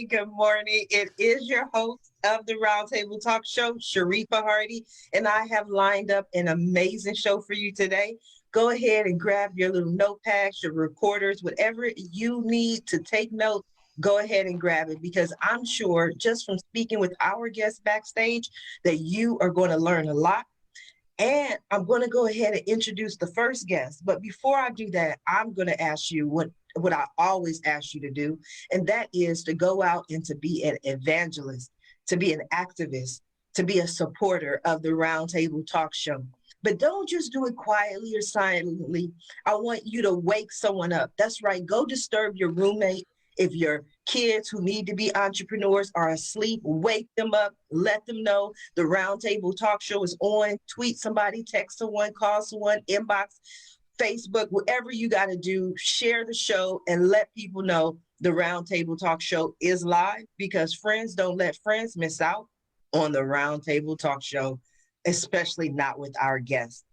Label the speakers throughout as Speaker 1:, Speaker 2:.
Speaker 1: morning. Good morning. It is your host of the Roundtable Talk Show, Sharifa Hardy, and I have lined up an amazing show for you today. Go ahead and grab your little notepads, your recorders, whatever you need to take notes. Go ahead and grab it because I'm sure just from speaking with our guests backstage that you are going to learn a lot. And I'm going to go ahead and introduce the first guest. But before I do that, I'm going to ask you what I always ask you to do, and that is to go out and to be an evangelist, to be an activist, to be a supporter of the Roundtable Talk Show. But don't just do it quietly or silently. I want you to wake someone up. That's right. Go disturb your roommate. If your kids who need to be entrepreneurs are asleep, wake them up, let them know the Roundtable Talk Show is on. Tweet somebody, text someone, call someone, inbox, Facebook, whatever you got to do, share the show and let people know the Roundtable Talk Show is live because friends don't let friends miss out on the Roundtable Talk Show, especially not with our guests.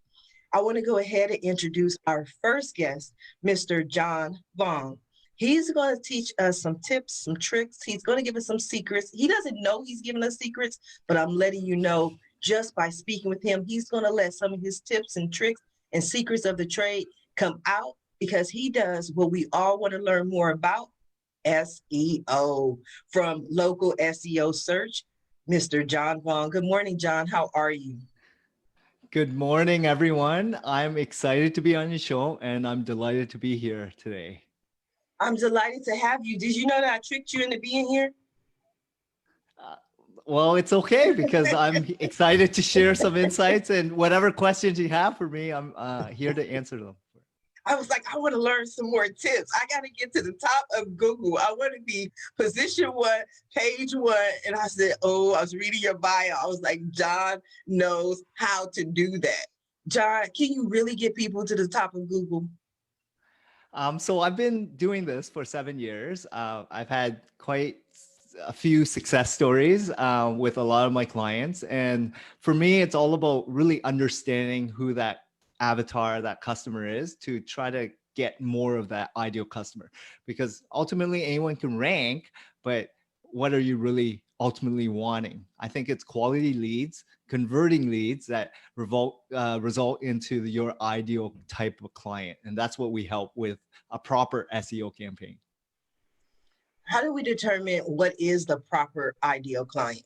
Speaker 1: I want to go ahead and introduce our first guest, Mr. John Vaughn. He's going to teach us some tips, some tricks. He's going to give us some secrets. He doesn't know he's giving us secrets, but I'm letting you know just by speaking with him, he's going to let some of his tips and tricks and secrets of the trade come out because he does what we all want to learn more about, SEO, from local SEO search. Mr. John Vaughn. Good morning, John. How are you?
Speaker 2: Good morning, everyone. I'm excited to be on your show and I'm delighted to be here today.
Speaker 1: I'm delighted to have you. Did you know that I tricked you into being here?
Speaker 2: Well, it's okay because I'm excited to share some insights and whatever questions you have for me, I'm here to answer them.
Speaker 1: I was like, I want to learn some more tips. I got to get to the top of Google. I want to be position one, page one. And I said, oh, I was reading your bio. I was like, John knows how to do that. John, can you really get people to the top of Google?
Speaker 2: So I've been doing this for 7 years. I've had quite a few success stories with a lot of my clients. And for me, it's all about really understanding who that avatar, that customer is to try to get more of that ideal customer. Because ultimately anyone can rank, but what are you really ultimately wanting? I think it's quality leads, converting leads that result into your ideal type of client. And that's what we help with a proper SEO campaign.
Speaker 1: How do we determine what is the proper ideal client?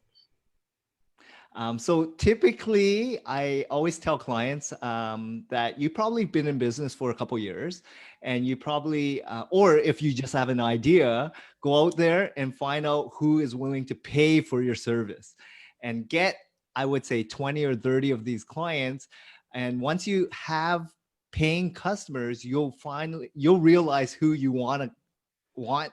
Speaker 2: So typically, I always tell clients that you've probably been in business for a couple of years and you probably, or if you just have an idea, go out there and find out who is willing to pay for your service and get, I would say 20 or 30 of these clients. And once you have paying customers, you'll realize who you want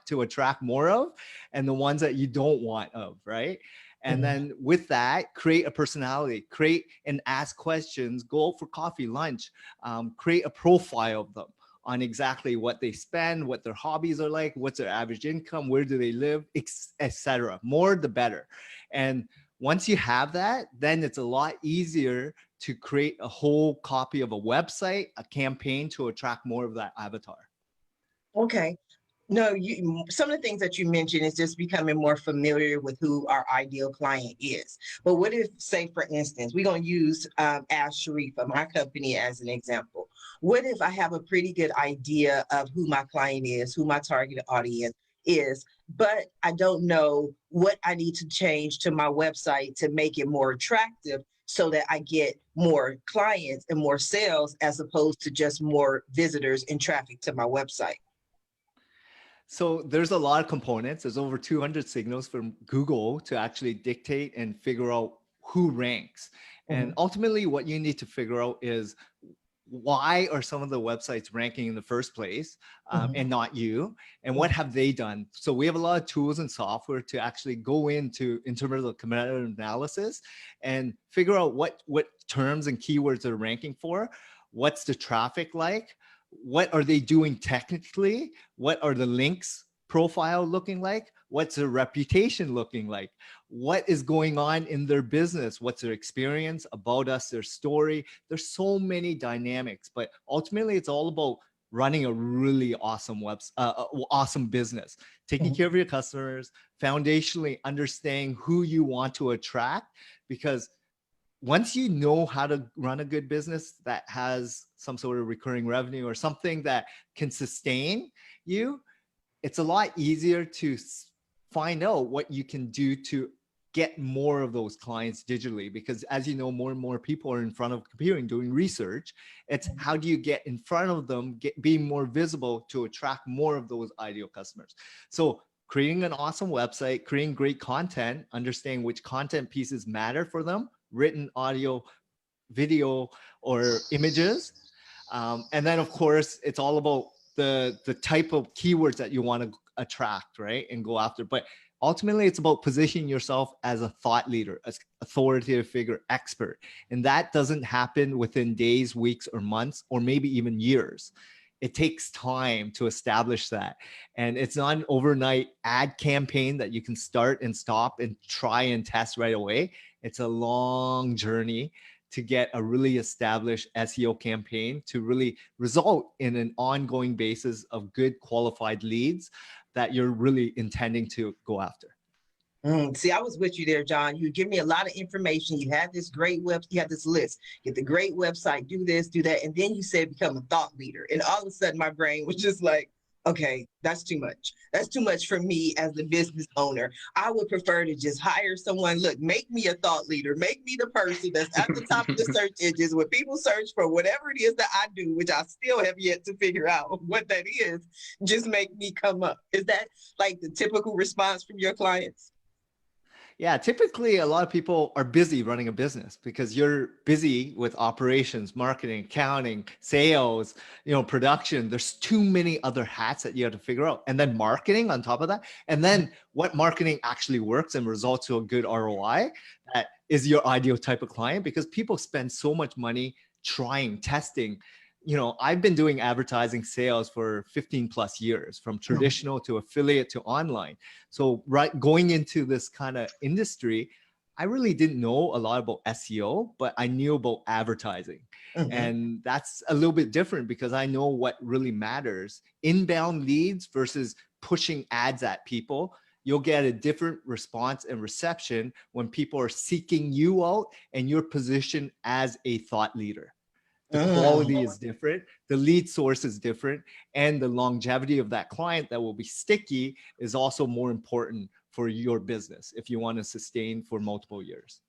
Speaker 2: to attract more of and the ones that you don't want of, right? And then with that, create a personality, create and ask questions, go out for coffee, lunch, create a profile of them on exactly what they spend, what their hobbies are like, what's their average income, where do they live, etc. More the better. And once you have that, then it's a lot easier to create a whole copy of a website, a campaign to attract more of that avatar.
Speaker 1: Okay. No, some of the things that you mentioned is just becoming more familiar with who our ideal client is. But what if, say, for instance, we're going to use Ask Sharifa, my company, as an example. What if I have a pretty good idea of who my client is, who my target audience is, but I don't know what I need to change to my website to make it more attractive so that I get more clients and more sales as opposed to just more visitors and traffic to my website?
Speaker 2: So there's a lot of components. There's over 200 signals from Google to actually dictate and figure out who ranks. And ultimately what you need to figure out is why are some of the websites ranking in the first place and not you? And what have they done? So we have a lot of tools and software to actually go in terms of competitive analysis and figure out what terms and keywords they're ranking for. What's the traffic like? What are they doing technically? What are the links profile looking like? What's their reputation looking like? What is going on in their business? What's their experience about us, their story? There's so many dynamics, but ultimately it's all about running a really awesome awesome business, taking care of your customers, foundationally understanding who you want to attract. Because once you know how to run a good business that has some sort of recurring revenue or something that can sustain you, it's a lot easier to find out what you can do to get more of those clients digitally. Because as you know, more and more people are in front of a computer doing research. It's how do you get in front of them, being more visible to attract more of those ideal customers. So creating an awesome website, creating great content, understanding which content pieces matter for them, written, audio, video, or images. And then of course, it's all about the type of keywords that you want to attract, right? And go after. But ultimately, it's about positioning yourself as a thought leader, as authoritative figure, expert. And that doesn't happen within days, weeks, or months, or maybe even years. It takes time to establish that. And it's not an overnight ad campaign that you can start and stop and try and test right away. It's a long journey to get a really established SEO campaign to really result in an ongoing basis of good qualified leads that you're really intending to go after.
Speaker 1: See, I was with you there, John. You give me a lot of information. You had this great you had this list, get the great website, do this, do that. And then you said become a thought leader. And all of a sudden my brain was just like, okay, that's too much. That's too much for me as the business owner. I would prefer to just hire someone. Look, make me a thought leader. Make me the person that's at the top of the search engines when people search for whatever it is that I do, which I still have yet to figure out what that is. Just make me come up. Is that like the typical response from your clients?
Speaker 2: Yeah, typically a lot of people are busy running a business because you're busy with operations, marketing, accounting, sales, production. There's too many other hats that you have to figure out. And then marketing on top of that. And then what marketing actually works and results to a good ROI, that is your ideal type of client, because people spend so much money trying, testing. I've been doing advertising sales for 15 plus years, from traditional to affiliate to online. So going into this kind of industry, I really didn't know a lot about SEO, but I knew about advertising. And that's a little bit different because I know what really matters. Inbound leads versus pushing ads at people. You'll get a different response and reception when people are seeking you out and you're positioned as a thought leader. The quality is different, the lead source is different, and the longevity of that client that will be sticky is also more important for your business if you want to sustain for multiple years.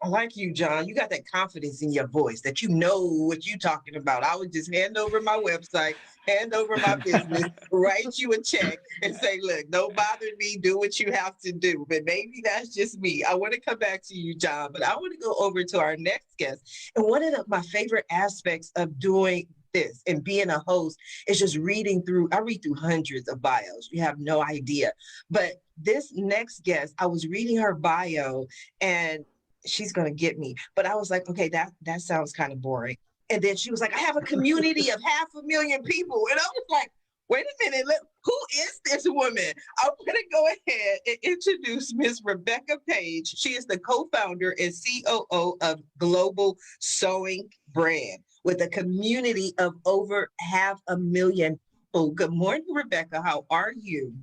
Speaker 1: I like you, John. You got that confidence in your voice that you know what you're talking about. I would just hand over my website, hand over my business, write you a check and say, look, don't bother me, do what you have to do. But maybe that's just me. I want to come back to you, John, but I want to go over to our next guest. And one of my favorite aspects of doing this and being a host is just I read through hundreds of bios. You have no idea. But this next guest, I was reading her bio and she's going to get me. But I was like, okay, that sounds kind of boring. And then she was like, I have a community of 500,000 people. And I was like, wait a minute, who is this woman? I'm going to go ahead and introduce Miss Rebecca Page. She is the co-founder and COO of Global Sewing Brand with a community of over 500,000 people. Good morning, Rebecca. How are you?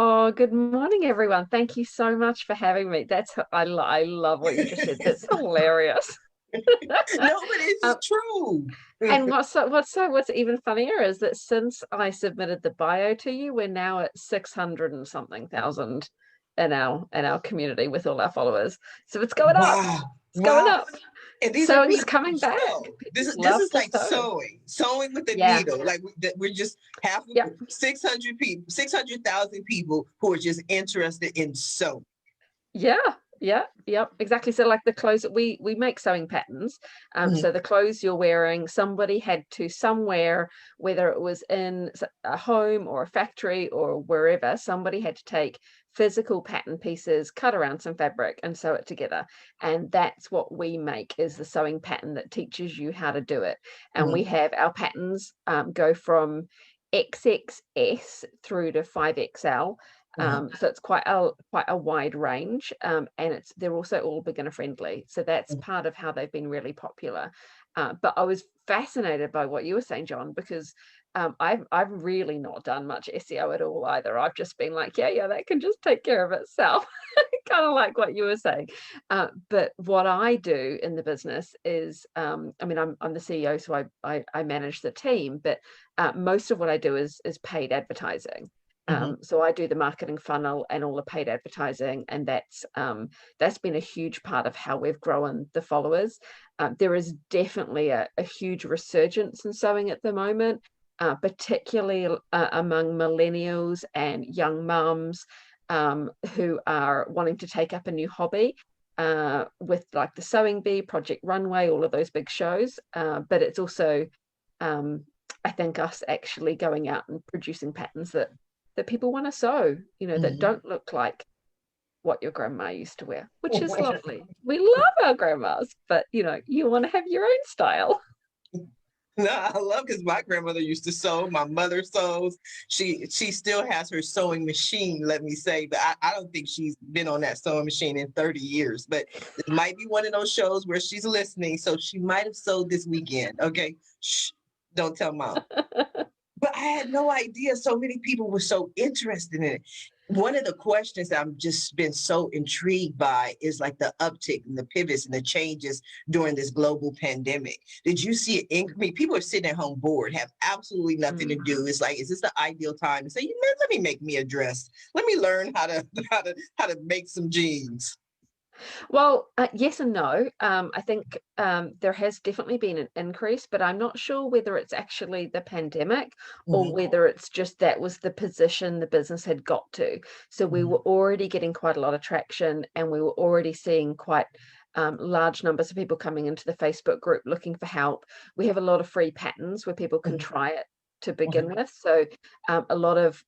Speaker 3: Oh, good morning, everyone. Thank you so much for having me. I love what you just said. That's hilarious.
Speaker 1: No, but it's true.
Speaker 3: And what's even funnier is that since I submitted the bio to you, we're now at 600 and something thousand in our community with all our followers. So it's going up. It's going up.
Speaker 1: And these
Speaker 3: Sewing's coming back.
Speaker 1: This is like sewing with the needle. Like we're just 600 people, 600,000 people who are just interested in sewing.
Speaker 3: Yeah, exactly. So like the clothes that we make sewing patterns. So the clothes you're wearing, somebody had to somewhere, whether it was in a home or a factory or wherever, somebody had to take physical pattern pieces, cut around some fabric and sew it together. And that's what we make, is the sewing pattern that teaches you how to do it. And we have our patterns go from XXS through to 5XL. So it's quite a wide range, and they're also all beginner friendly. So that's part of how they've been really popular. But I was fascinated by what you were saying, John, because I've really not done much SEO at all either. I've just been like, yeah, that can just take care of itself. Kind of like what you were saying. But what I do in the business is, I mean, I'm the CEO, so I manage the team, but most of what I do is paid advertising. So I do the marketing funnel and all the paid advertising, and that's been a huge part of how we've grown the followers. There is definitely a huge resurgence in sewing at the moment. Particularly among millennials and young mums who are wanting to take up a new hobby with like the Sewing Bee, Project Runway, all of those big shows. But it's also, I think, us actually going out and producing patterns that people want to sew, that don't look like what your grandma used to wear, which is lovely. We love our grandmas, but you want to have your own style.
Speaker 1: No, I love, because my grandmother used to sew. My mother sews. She still has her sewing machine, let me say, but I don't think she's been on that sewing machine in 30 years. But it might be one of those shows where she's listening, so she might have sewed this weekend. Okay, shh, don't tell mom. But I had no idea so many people were so interested in it. One of the questions that I've just been so intrigued by is like the uptick and the pivots and the changes during this global pandemic. Did you see it? I mean, people are sitting at home bored, have absolutely nothing to do. It's like, is this the ideal time to say, let me make me a dress. Let me learn how to make some jeans.
Speaker 3: Well, yes and no. I think there has definitely been an increase, but I'm not sure whether it's actually the pandemic or whether it's just that was the position the business had got to. So we were already getting quite a lot of traction, and we were already seeing quite large numbers of people coming into the Facebook group looking for help. We have a lot of free patterns where people can try it to begin with. So a lot of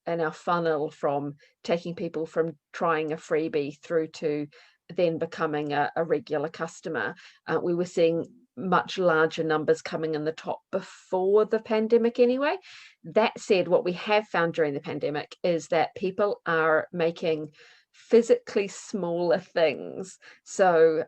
Speaker 3: in our funnel, from taking people from trying a freebie through to then becoming a regular customer, we were seeing much larger numbers coming in the top before the pandemic anyway. That said, what we have found during the pandemic is that people are making physically smaller things. So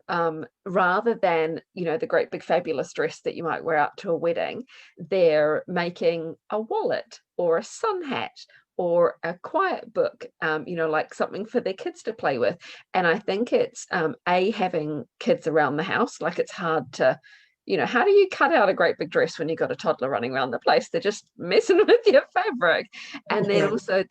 Speaker 3: rather than the great big fabulous dress that you might wear out to a wedding, they're making a wallet or a sun hat or a quiet book, like something for their kids to play with. And I think it's having kids around the house. Like, it's hard to, how do you cut out a great big dress when you've got a toddler running around the place? They're just messing with your fabric. And then also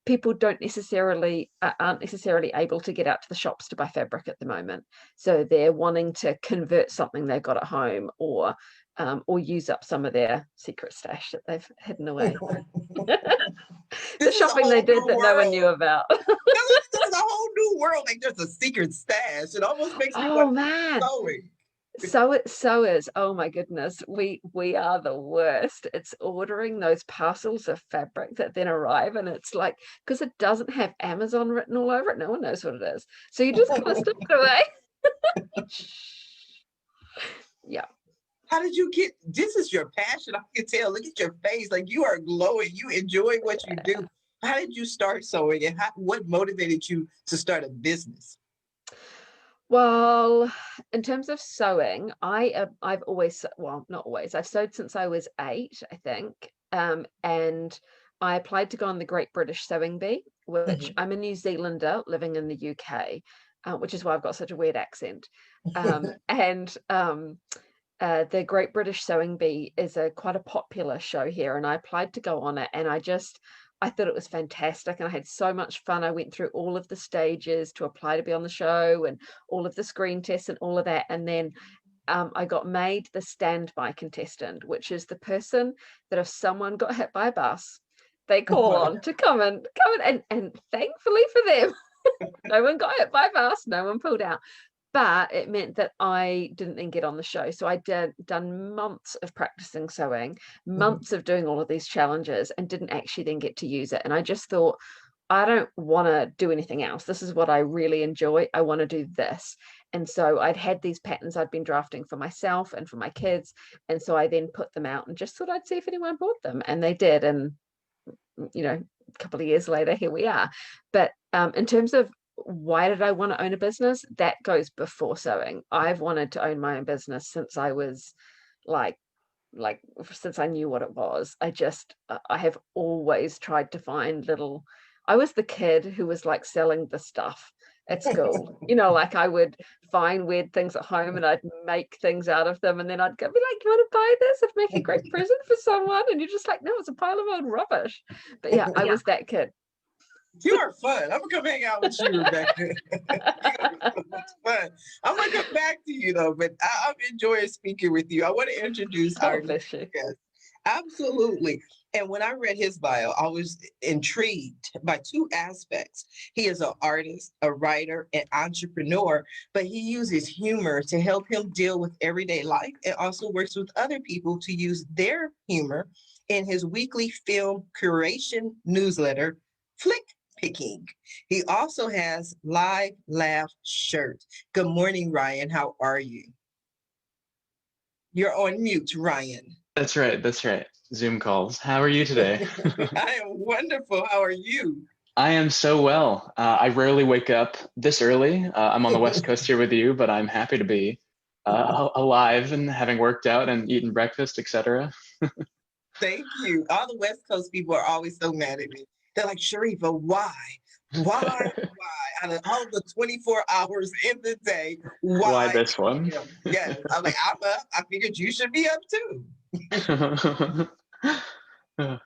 Speaker 3: people aren't necessarily able to get out to the shops to buy fabric at the moment. So they're wanting to convert something they've got at home, or use up some of their secret stash that they've hidden away. The shopping they did that no one knew about.
Speaker 1: This is a whole new world. Like, there's a secret stash. It almost makes me want
Speaker 3: man.
Speaker 1: sewing.
Speaker 3: Sewers, oh my goodness, we are the worst. It's ordering those parcels of fabric that then arrive, and it's like, because it doesn't have Amazon written all over it, no one knows what it is, so you just kind of slip it away. Yeah.
Speaker 1: How did you get, this is your passion, I can tell. Look at your face, like you are glowing, you enjoy what you do. How did you start sewing, and what motivated you to start a business?
Speaker 3: Well, in terms of sewing, I've always, well, not always, I've sewed since I was 8, I think. And I applied to go on the Great British Sewing Bee, which I'm a New Zealander living in the UK, which is why I've got such a weird accent. And the Great British Sewing Bee is quite a popular show here, and I applied to go on it, and I thought it was fantastic, and I had so much fun. I went through all of the stages to apply to be on the show, and all of the screen tests and all of that. And then I got made the standby contestant, which is the person that if someone got hit by a bus, they call on to come in, and thankfully for them, no one got hit by a bus, no one pulled out. But it meant that I didn't then get on the show. So I done months of practicing sewing, months of doing all of these challenges, and didn't actually then get to use it. And I just thought, I don't want to do anything else. This is what I really enjoy. I want to do this. And so I'd had these patterns I'd been drafting for myself and for my kids. And so I then put them out and just thought I'd see if anyone bought them. And they did. And, a couple of years later, here we are. But in terms of why did I want to own a business, that goes before sewing. I've wanted to own my own business since I was like like since I knew what it was, I have always tried to find little. I was the kid who was like selling the stuff at school. Like I would find weird things at home and I'd make things out of them, and then I'd go be like, "You want to buy this? I'd make a great present for someone." And you're just like, "No, it's a pile of old rubbish." But yeah, I was that kid.
Speaker 1: You are fun. I'm gonna come hang out with you, Rebecca. It's fun. I'm gonna come back to you though, but I'm enjoying speaking with you. I want to introduce our
Speaker 3: Bless you.
Speaker 1: guest. Absolutely. And when I read his bio, I was intrigued by two aspects. He is an artist, a writer, an entrepreneur, but he uses humor to help him deal with everyday life and also works with other people to use their humor in his weekly film curation newsletter, FlickPicking. He also has Live Laugh shirt. Good morning, Ryan. How are you? You're on mute, Ryan.
Speaker 4: That's right. That's right. Zoom calls. How are you today?
Speaker 1: I am wonderful. How are you?
Speaker 4: I am so well. I rarely wake up this early. I'm on the West Coast here with you, but I'm happy to be alive and having worked out and eaten breakfast, etc.
Speaker 1: Thank you. All the West Coast people are always so mad at me. They're like, Sharifa, why? Why? Out of all the 24 hours in the day,
Speaker 4: Why this one?
Speaker 1: Yes. I'm like, I'm up. I figured you should be up too. I've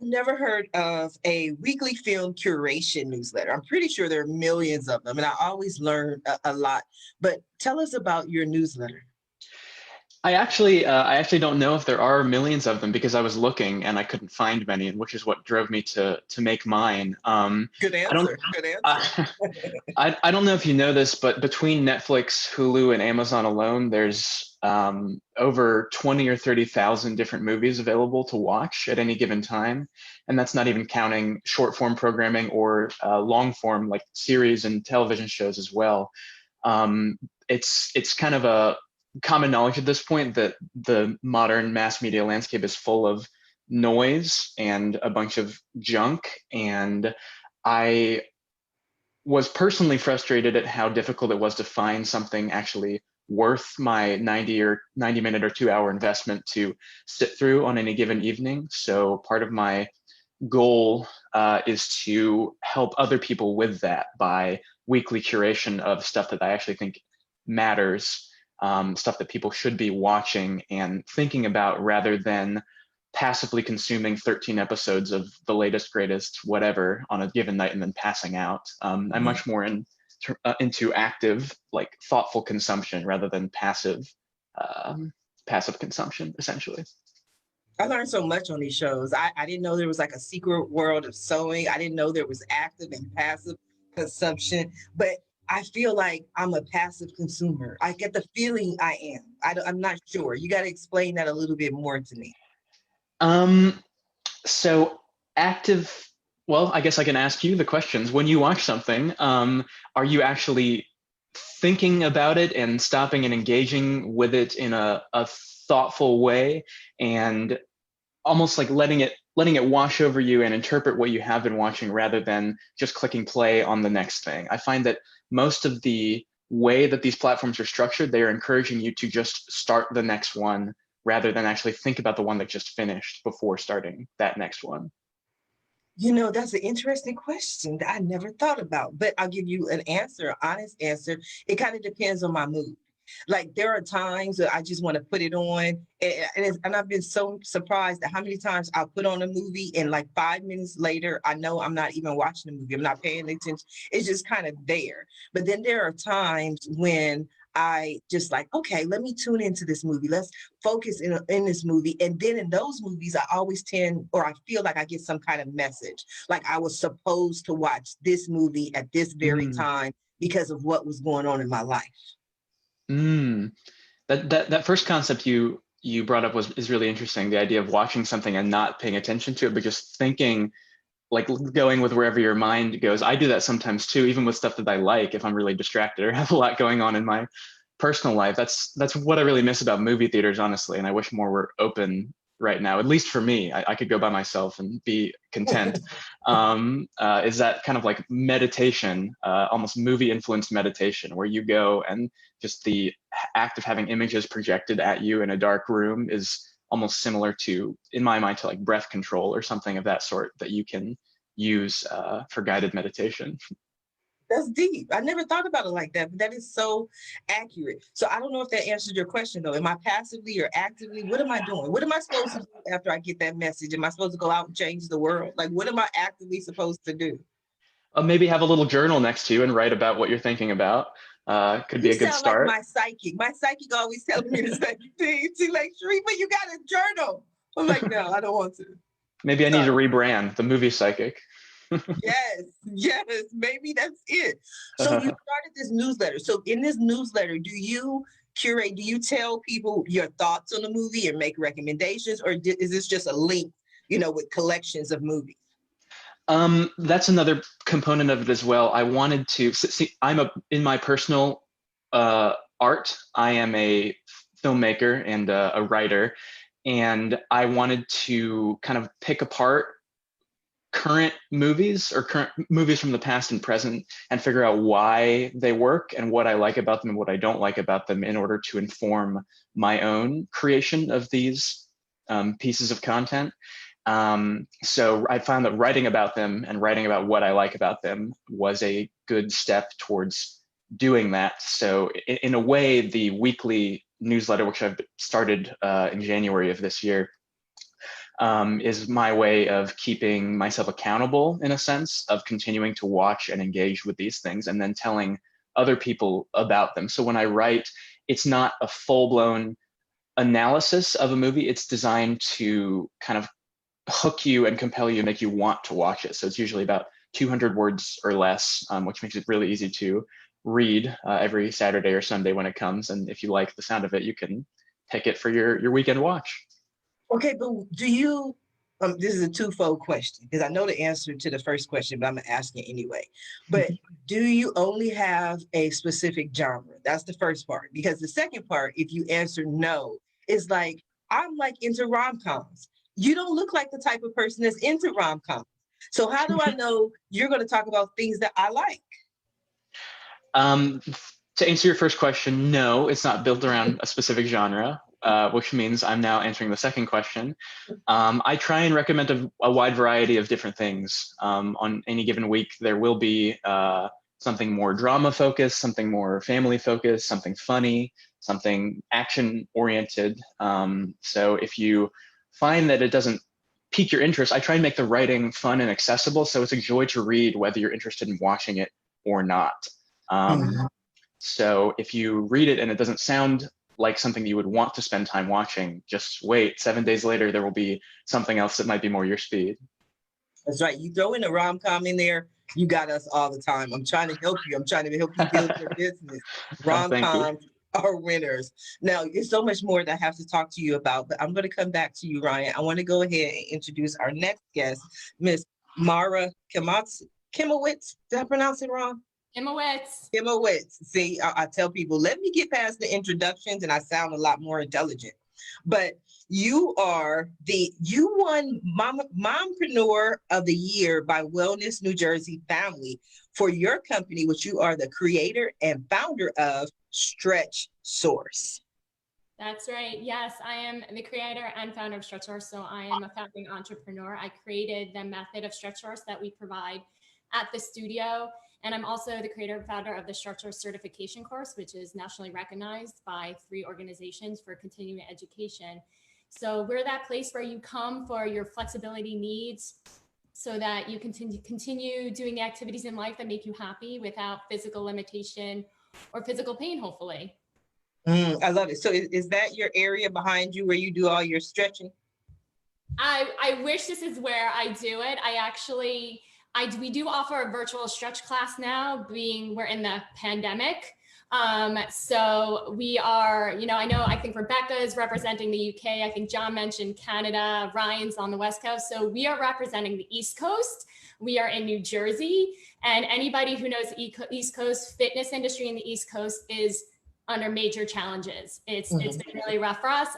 Speaker 1: never heard of a weekly film curation newsletter. I'm pretty sure there are millions of them, and I always learn a lot. But tell us about your newsletter.
Speaker 4: I actually don't know if there are millions of them because I was looking and I couldn't find many, and which is what drove me to make mine.
Speaker 1: Good answer. Good answer.
Speaker 4: I don't know if you know this, but between Netflix, Hulu, and Amazon alone, there's over 20 or 30,000 different movies available to watch at any given time, and that's not even counting short form programming or long form like series and television shows as well. It's kind of a common knowledge at this point that the modern mass media landscape is full of noise and a bunch of junk, and I was personally frustrated at how difficult it was to find something actually worth my 90 minute or 2 hour investment to sit through on any given evening. So part of my goal is to help other people with that by weekly curation of stuff that I actually think matters, stuff that people should be watching and thinking about rather than passively consuming 13 episodes of the latest, greatest, whatever on a given night and then passing out. I'm much more into active, like thoughtful consumption rather than passive consumption, essentially.
Speaker 1: I learned so much on these shows. I didn't know there was like a secret world of sewing. I didn't know there was active and passive consumption, but I feel like I'm a passive consumer. I get the feeling I am. I'm not sure. You got to explain that a little bit more to me.
Speaker 4: So active, well, I guess I can ask you the questions. When you watch something, are you actually thinking about it and stopping and engaging with it in a thoughtful way and almost like letting it wash over you and interpret what you have been watching rather than just clicking play on the next thing? I find that most of the way that these platforms are structured, they are encouraging you to just start the next one rather than actually think about the one that just finished before starting that next one.
Speaker 1: You know, that's an interesting question that I never thought about, but I'll give you an answer, an honest answer. It kind of depends on my mood. Like there are times that I just want to put it on, and I've been so surprised at how many times I'll put on a movie and like 5 minutes later, I know I'm not even watching the movie. I'm not paying attention. It's just kind of there. But then there are times when I just like, okay, let me tune into this movie. Let's focus in this movie. And then in those movies, I always tend, or I feel like I get some kind of message. Like I was supposed to watch this movie at this very time because of what was going on in my life.
Speaker 4: That first concept you brought up is really interesting. The idea of watching something and not paying attention to it, but just thinking, like going with wherever your mind goes. I do that sometimes too, even with stuff that I like. If I'm really distracted or have a lot going on in my personal life, that's what I really miss about movie theaters, honestly. And I wish more were open right now, at least for me. I could go by myself and be content. Is that kind of like meditation, almost movie influenced meditation, where you go and just the act of having images projected at you in a dark room is almost similar to, in my mind, to like breath control or something of that sort that you can use for guided meditation.
Speaker 1: That's deep. I never thought about it like that, but that is so accurate. So I don't know if that answered your question though. Am I passively or actively? What am I doing? What am I supposed to do after I get that message? Am I supposed to go out and change the world? Like, what am I actively supposed to do?
Speaker 4: Maybe have a little journal next to you and write about what you're thinking about. Could be
Speaker 1: You
Speaker 4: a good
Speaker 1: sound like
Speaker 4: start.
Speaker 1: my psychic. My psychic always telling me the same thing. She's like, Sharifa, you got a journal. I'm like, no, I don't want to.
Speaker 4: Maybe I need to
Speaker 1: Sorry.
Speaker 4: rebrand the movie psychic.
Speaker 1: Yes, maybe that's it. So you started this newsletter. So in this newsletter, do you curate, do you tell people your thoughts on the movie and make recommendations, or is this just a link, with collections of movies?
Speaker 4: That's another component of it as well. I wanted to see, in my personal art, I am a filmmaker and a writer, and I wanted to kind of pick apart current movies or current movies from the past and present and figure out why they work and what I like about them and what I don't like about them in order to inform my own creation of these pieces of content. So I found that writing about them and writing about what I like about them was a good step towards doing that. So in a way, the weekly newsletter, which I've started in January of this year, is my way of keeping myself accountable, in a sense, of continuing to watch and engage with these things and then telling other people about them. So when I write, it's not a full-blown analysis of a movie. It's designed to kind of hook you and compel you and make you want to watch it. So it's usually about 200 words or less, which makes it really easy to read every Saturday or Sunday when it comes. And if you like the sound of it, you can take it for your weekend watch.
Speaker 1: Okay, but do you, this is a twofold question because I know the answer to the first question, but I'm asking anyway. But do you only have a specific genre? That's the first part. Because the second part, if you answer no, is like, I'm like into rom-coms. You don't look like the type of person that's into rom-coms. So how do I know you're going to talk about things that I like?
Speaker 4: To answer your first question, no, it's not built around a specific genre. Which means I'm now answering the second question. I try and recommend a wide variety of different things. On any given week, there will be something more drama focused, something more family focused, something funny, something action oriented. So if you find that it doesn't pique your interest, I try and make the writing fun and accessible. So it's a joy to read whether you're interested in watching it or not. So if you read it and it doesn't sound like something you would want to spend time watching, just wait. 7 days later, there will be something else that might be more your speed.
Speaker 1: That's right. You throw in a rom-com in there, you got us all the time. I'm trying to help you. I'm trying to help you build your business. Rom-coms are winners. Now, there's so much more that I have to talk to you about, but I'm going to come back to you, Ryan. I want to go ahead and introduce our next guest, Miss Mara Kimowitz. Did I pronounce it wrong? Kimowitz. See, I tell people, let me get past the introductions and I sound a lot more intelligent. But you won Mompreneur of the Year by Wellness New Jersey Family for your company, which you are the creator and founder of Stretch Source.
Speaker 5: That's right. Yes, I am the creator and founder of Stretch Source. So I am a founding entrepreneur. I created the method of Stretch Source that we provide at the studio. And I'm also the creator and founder of the Stretch Source certification course, which is nationally recognized by 3 organizations for continuing education. So we're that place where you come for your flexibility needs so that you continue doing the activities in life that make you happy without physical limitation or physical pain, hopefully.
Speaker 1: I love it. So is that your area behind you where you do all your stretching?
Speaker 5: I wish this is where I do it. We do offer a virtual stretch class now, we're in the pandemic. So we are, I think Rebecca is representing the UK. I think John mentioned Canada, Ryan's on the West Coast. So we are representing the East Coast. We are in New Jersey, and anybody who knows the East Coast fitness industry in the East Coast is under major challenges. It's been really rough for us.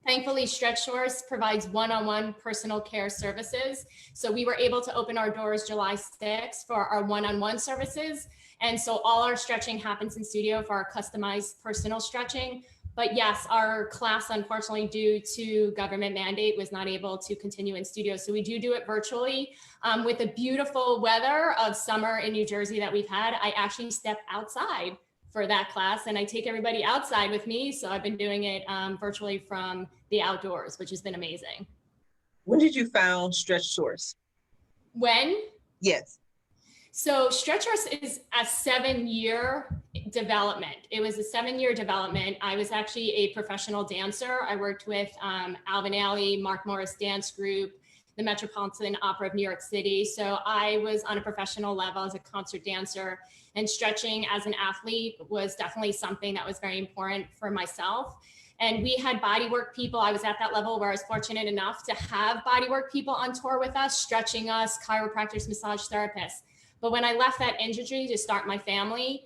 Speaker 5: Thankfully, Stretch Source provides one-on-one personal care services. So we were able to open our doors July 6th for our one-on-one services. And so all our stretching happens in studio for our customized personal stretching. But yes, our class, unfortunately, due to government mandate, was not able to continue in studio. So we do it virtually. With the beautiful weather of summer in New Jersey that we've had, I actually step outside for that class and I take everybody outside with me. So I've been doing it virtually from the outdoors, which has been amazing.
Speaker 1: When did you found Stretch Source?
Speaker 5: When?
Speaker 1: Yes.
Speaker 5: So Stretch Source is a 7-year development. It was a 7-year development. I was actually a professional dancer. I worked with Alvin Ailey, Mark Morris Dance Group, the Metropolitan Opera of New York City. So I was on a professional level as a concert dancer, and stretching as an athlete was definitely something that was very important for myself. And we had bodywork people. I was at that level where I was fortunate enough to have bodywork people on tour with us, stretching us, chiropractors, massage therapists. But when I left that industry to start my family,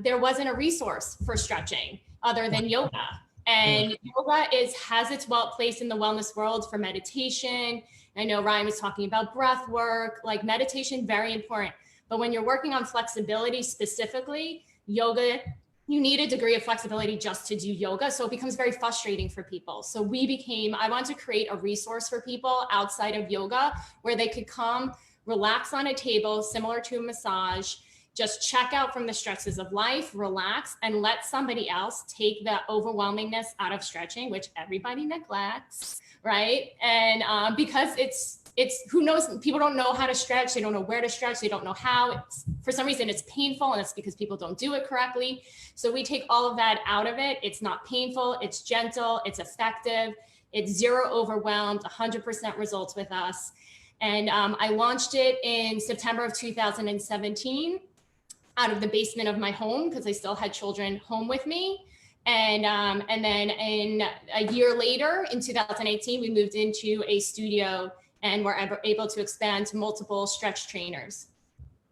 Speaker 5: there wasn't a resource for stretching other than yoga. And yoga has its place in the wellness world for meditation. I know Ryan was talking about breath work, like meditation, very important. But when you're working on flexibility specifically, yoga, you need a degree of flexibility just to do yoga. So it becomes very frustrating for people. So I wanted to create a resource for people outside of yoga where they could come, relax on a table, similar to a massage, just check out from the stresses of life, relax, and let somebody else take the overwhelmingness out of stretching, which everybody neglects, right? And because it's who knows, people don't know how to stretch, they don't know where to stretch, they don't know how. For some reason, it's painful, and it's because people don't do it correctly. So we take all of that out of it. It's not painful, it's gentle, it's effective, it's zero overwhelmed, 100% results with us. And I launched it in September of 2017 out of the basement of my home because I still had children home with me. And then a year later, in 2018, we moved into a studio and were able to expand to multiple stretch trainers.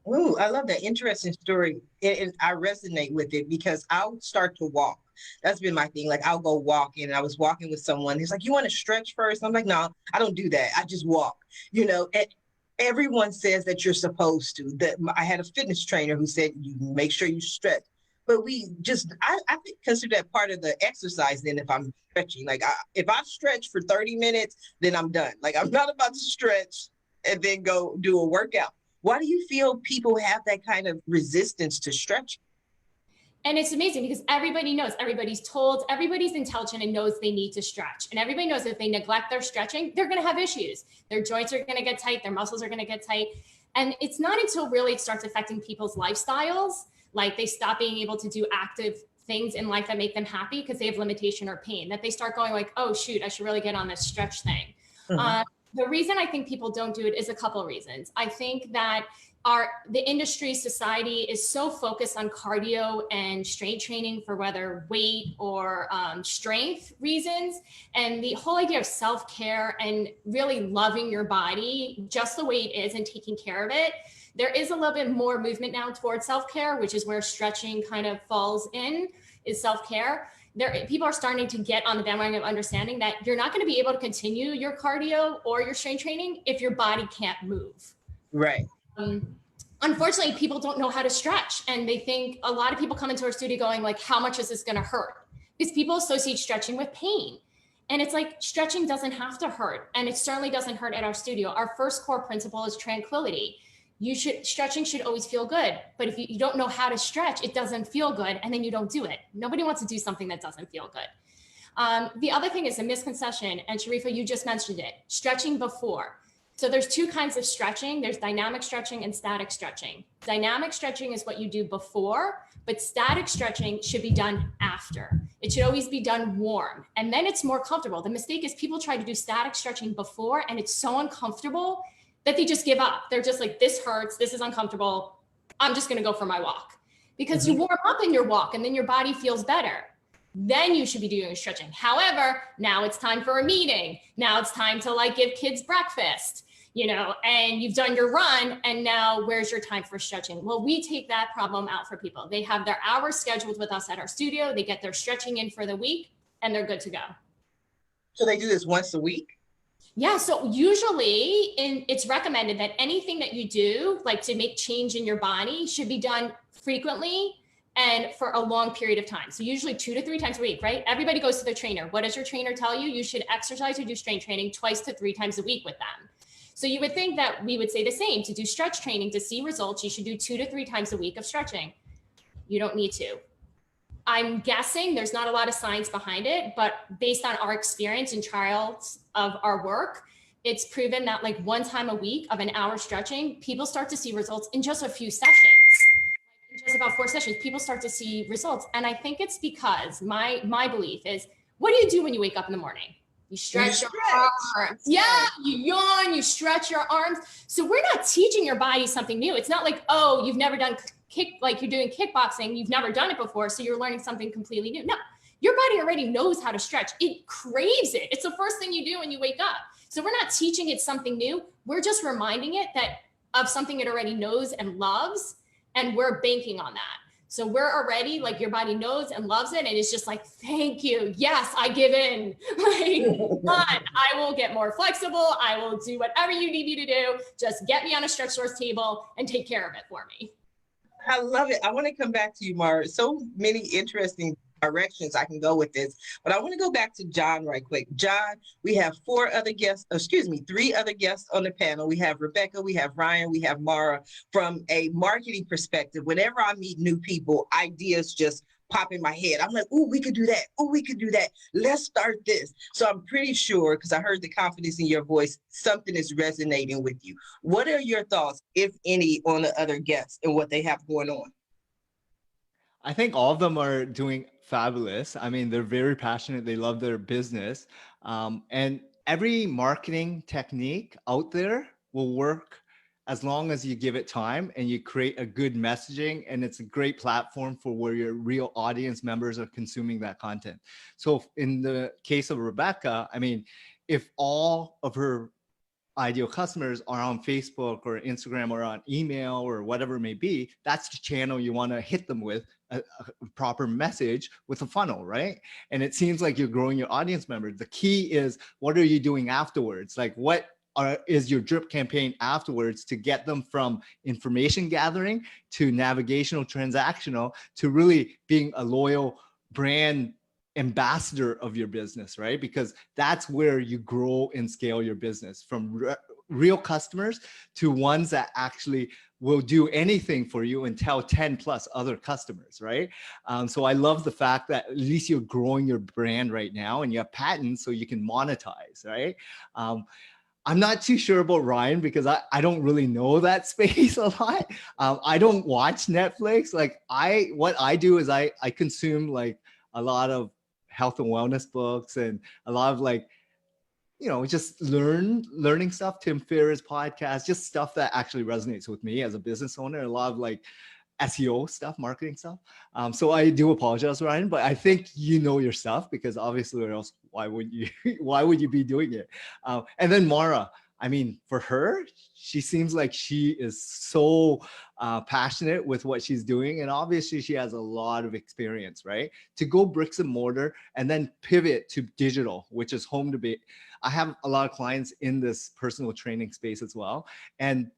Speaker 1: Ooh, I love that. Interesting story. And I resonate with it because I'll start to walk. That's been my thing. Like I'll go walking, and I was walking with someone. He's like, "You want to stretch first?" I'm like, "No, I don't do that. I just walk." And everyone says that you're supposed to. That I had a fitness trainer who said, "You make sure you stretch." But I consider that part of the exercise. Then if I'm stretching, like if I stretch for 30 minutes, then I'm done. Like I'm not about to stretch and then go do a workout. Why do you feel people have that kind of resistance to stretching?
Speaker 5: And it's amazing because everybody knows, everybody's told, everybody's intelligent and knows they need to stretch. And everybody knows if they neglect their stretching, they're going to have issues. Their joints are going to get tight, their muscles are going to get tight. And it's not until really it starts affecting people's lifestyles, like they stop being able to do active things in life that make them happy because they have limitation or pain, that they start going like, oh shoot, I should really get on this stretch thing. Mm-hmm. The reason I think people don't do it is a couple of reasons. I think that the industry, society is so focused on cardio and strength training for whether weight or strength reasons. And the whole idea of self-care and really loving your body just the way it is and taking care of it. There is a little bit more movement now towards self-care, which is where stretching kind of falls in, is self-care. People are starting to get on the bandwagon of understanding that you're not going to be able to continue your cardio or your strength training if your body can't move.
Speaker 1: Right.
Speaker 5: Unfortunately, people don't know how to stretch, and they think a lot of people come into our studio going like, how much is this going to hurt? Because people associate stretching with pain. And it's like, stretching doesn't have to hurt. And it certainly doesn't hurt at our studio. Our first core principle is tranquility. Stretching should always feel good. But if you don't know how to stretch, it doesn't feel good. And then you don't do it. Nobody wants to do something that doesn't feel good. The other thing is a misconception. And Sharifa, you just mentioned it, stretching before. So there's two kinds of stretching. There's dynamic stretching and static stretching. Dynamic stretching is what you do before, but static stretching should be done after. It should always be done warm, and then it's more comfortable. The mistake is people try to do static stretching before, and it's so uncomfortable that they just give up. They're just like, this hurts, this is uncomfortable, I'm just gonna go for my walk. Because you warm up in your walk and then your body feels better. Then you should be doing stretching. However, now it's time for a meeting. Now it's time to like give kids breakfast, and you've done your run, and now where's your time for stretching? Well, we take that problem out for people. They have their hours scheduled with us at our studio. They get their stretching in for the week and they're good to go.
Speaker 1: So they do this once a week?
Speaker 5: Yeah, so usually it's recommended that anything that you do, like to make change in your body, should be done frequently and for a long period of time. So usually 2 to 3 times a week, right? Everybody goes to their trainer. What does your trainer tell you? You should exercise or do strength training 2 to 3 times a week with them. So you would think that we would say the same. To do stretch training, to see results, you should do 2 to 3 times a week of stretching. You don't need to. I'm guessing there's not a lot of science behind it, but based on our experience and trials of our work, it's proven that like 1 time a week of an hour stretching, people start to see results in just a few sessions. In just about 4 sessions, people start to see results. And I think it's because my belief is, what do you do when you wake up in the morning? You stretch your arms. Yeah, you yawn, you stretch your arms. So we're not teaching your body something new. It's not like, oh, you've never done like you're doing kickboxing, you've never done it before, so you're learning something completely new. No, your body already knows how to stretch. It craves it. It's the first thing you do when you wake up. So we're not teaching it something new. We're just reminding it that of something it already knows and loves, and we're banking on that. So we're already like, your body knows and loves it, and it's just like, thank you. Yes, I give in. Like, I will get more flexible. I will do whatever you need me to do. Just get me on a stretch source table and take care of it for me.
Speaker 1: I love it. I want to come back to you, Mara. So many interesting directions I can go with this, but I want to go back to John right quick. John, we have 3 other guests on the panel. We have Rebecca, we have Ryan, we have Mara. From a marketing perspective, whenever I meet new people, ideas just pop in my head. I'm like, oh, we could do that. Oh, we could do that. Let's start this. So I'm pretty sure, because I heard the confidence in your voice, something is resonating with you. What are your thoughts, if any, on the other guests and what they have going on?
Speaker 2: I think all of them are doing fabulous. I mean, they're very passionate. They love their business. And every marketing technique out there will work as long as you give it time and you create a good messaging, and it's a great platform for where your real audience members are consuming that content. So in the case of Rebecca, I mean, if all of her ideal customers are on Facebook or Instagram or on email or whatever it may be, that's the channel you want to hit them with a proper message with a funnel, right? And it seems like you're growing your audience members. The key is, what are you doing afterwards? Like, what is your drip campaign afterwards to get them from information gathering to navigational transactional to really being a loyal brand ambassador of your business, right? Because that's where you grow and scale your business, from real customers to ones that actually will do anything for you and tell 10 plus other customers, right? So I love the fact that at least you're growing your brand right now and you have patents so you can monetize, right? I'm not too sure about Ryan because I don't really know that space a lot. I don't watch Netflix. Like what I do is I consume like a lot of health and wellness books and a lot of like, you know, just learning stuff, Tim Ferriss podcast, just stuff that actually resonates with me as a business owner. A lot of like SEO stuff, marketing stuff. So I do apologize, Ryan, but I think you know your stuff, because obviously, or else why would you be doing it? And then Mara, I mean, for her, she seems like she is so passionate with what she's doing. And obviously she has a lot of experience, right? To go bricks and mortar and then pivot to digital, which is home to be. I have a lot of clients in this personal training space as well. And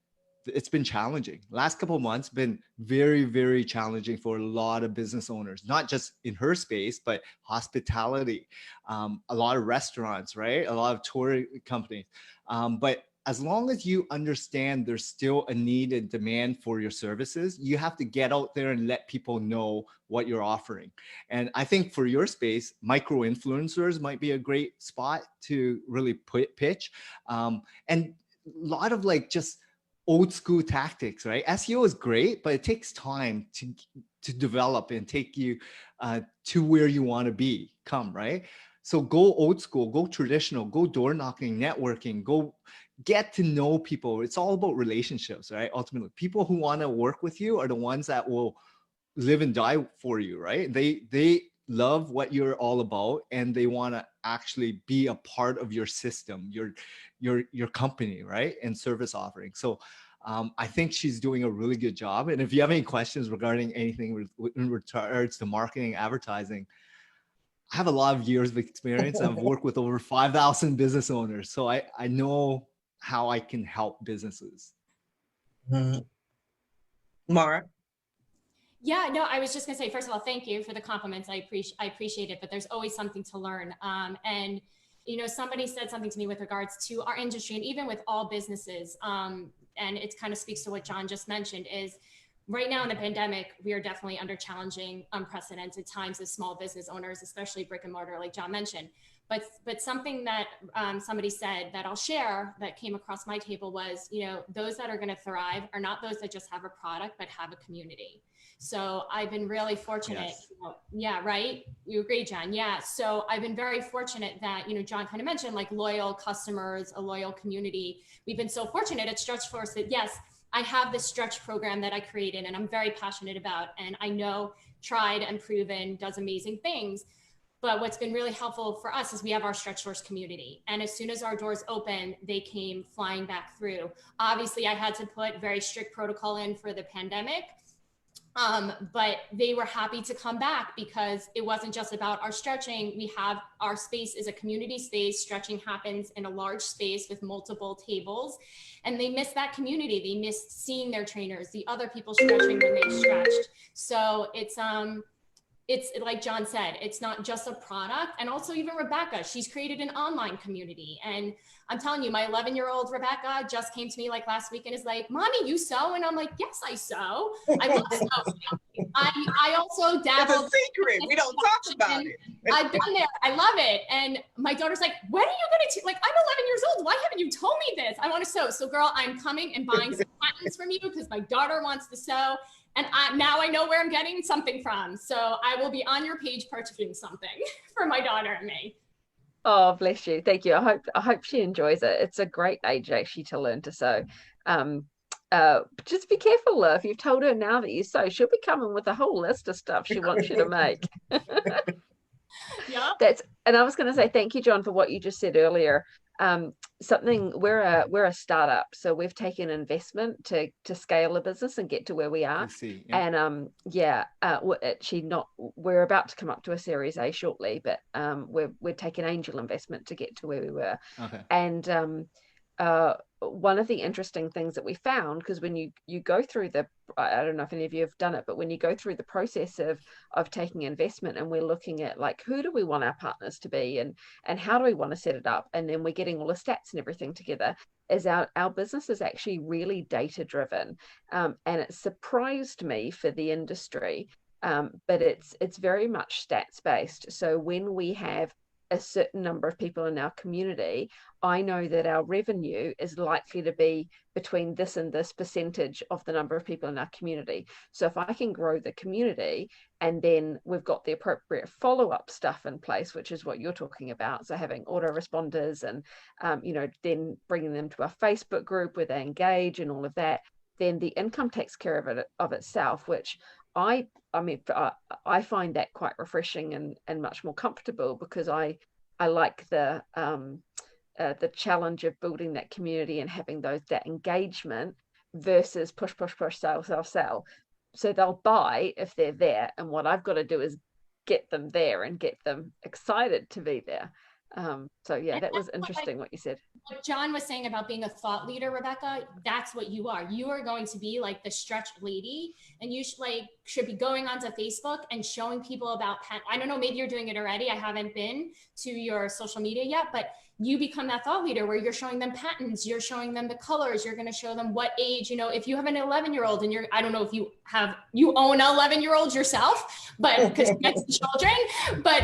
Speaker 2: it's been challenging. Last couple of months been very, very challenging for a lot of business owners, not just in her space, but hospitality, a lot of restaurants, right? A lot of tour companies. But as long as you understand there's still a need and demand for your services, you have to get out there and let people know what you're offering. And I think for your space, micro influencers might be a great spot to really pitch. And a lot of like just old school tactics, right? SEO is great, but it takes time to develop and take you to where you want to become, right? So go old school, go traditional, go door knocking, networking, go get to know people. It's all about relationships, right? Ultimately, people who want to work with you are the ones that will live and die for you, right? They love what you're all about, and they want to actually be a part of your system, your company, right? And service offering. So I think she's doing a really good job. And if you have any questions regarding anything in regards to marketing, advertising, I have a lot of years of experience. I've worked with over 5,000 business owners. So I know how I can help businesses.
Speaker 1: Mara?
Speaker 5: Yeah, no, I was just gonna say, first of all, thank you for the compliments. I appreciate it, but there's always something to learn. And somebody said something to me with regards to our industry and even with all businesses. And it kind of speaks to what John just mentioned is right now in the pandemic, we are definitely under challenging, unprecedented times as small business owners, especially brick and mortar, like John mentioned. But something that somebody said that I'll share that came across my table was, those that are going to thrive are not those that just have a product, but have a community. So I've been really fortunate.
Speaker 2: Yes.
Speaker 5: Yeah, right. You agree, John? Yeah. So I've been very fortunate that, John kind of mentioned like loyal customers, a loyal community. We've been so fortunate at Stretch Force that yes, I have this stretch program that I created and I'm very passionate about, and I know tried and proven does amazing things. But what's been really helpful for us is we have our Stretch Force community. And as soon as our doors opened, they came flying back through. Obviously, I had to put very strict protocol in for the pandemic. But they were happy to come back because it wasn't just about our stretching. We have our space is a community space. Stretching happens in a large space with multiple tables, and they missed that community. They missed seeing their trainers, the other people stretching when they stretched. So it's like John said, it's not just a product. And also even Rebecca, she's created an online community. And I'm telling you, my 11-year-old Rebecca just came to me like last week and is like, Mommy, you sew? And I'm like, yes, I sew. I love sewing. I also dabble.
Speaker 1: It's a secret. We don't talk about it.
Speaker 5: I've done there. I love it. And my daughter's like, when are you going to, like, I'm 11 years old. Why haven't you told me this? I want to sew. So girl, I'm coming and buying some patterns from you because my daughter wants to sew. And now I know where I'm getting something from. So I will be on your page purchasing something for my daughter and me.
Speaker 3: Oh, bless you. Thank you. I hope she enjoys it. It's a great age actually to learn to sew. Just be careful, if you've told her now that you sew, she'll be coming with a whole list of stuff she wants you to make.
Speaker 5: Yeah.
Speaker 3: And I was going to say thank you, John, for what you just said earlier. We're a startup, so we've taken investment to scale the business and get to where we are.
Speaker 2: I see. Yeah.
Speaker 3: And we're about to come up to a Series A shortly, but we're taking angel investment to get to where we were.
Speaker 2: Okay.
Speaker 3: And one of the interesting things that we found, because when you go through I don't know if any of you have done it, but when you go through the process of taking investment, and we're looking at like, who do we want our partners to be, and how do we want to set it up, and then we're getting all the stats and everything together, is our business is actually really data driven, and it surprised me for the industry, but it's very much stats based. So when we have a certain number of people in our community, I know that our revenue is likely to be between this and this percentage of the number of people in our community. So if I can grow the community, and then we've got the appropriate follow-up stuff in place, which is what you're talking about. So having autoresponders and, then bringing them to a Facebook group where they engage and all of that, then the income takes care of itself, which I find that quite refreshing and much more comfortable, because I like the challenge of building that community and having that engagement versus push, sell. So they'll buy if they're there, and what I've got to do is get them there and get them excited to be there. So yeah, that was interesting what you said.
Speaker 5: What John was saying about being a thought leader, Rebecca, that's what you are. You are going to be like the stretch lady, and you should be going onto Facebook and showing people about I don't know, maybe you're doing it already. I haven't been to your social media yet, but you become that thought leader where you're showing them patterns, you're showing them the colors, you're going to show them what age, if you have an 11-year-old and I don't know if you own 11-year-olds yourself, but because it's children, but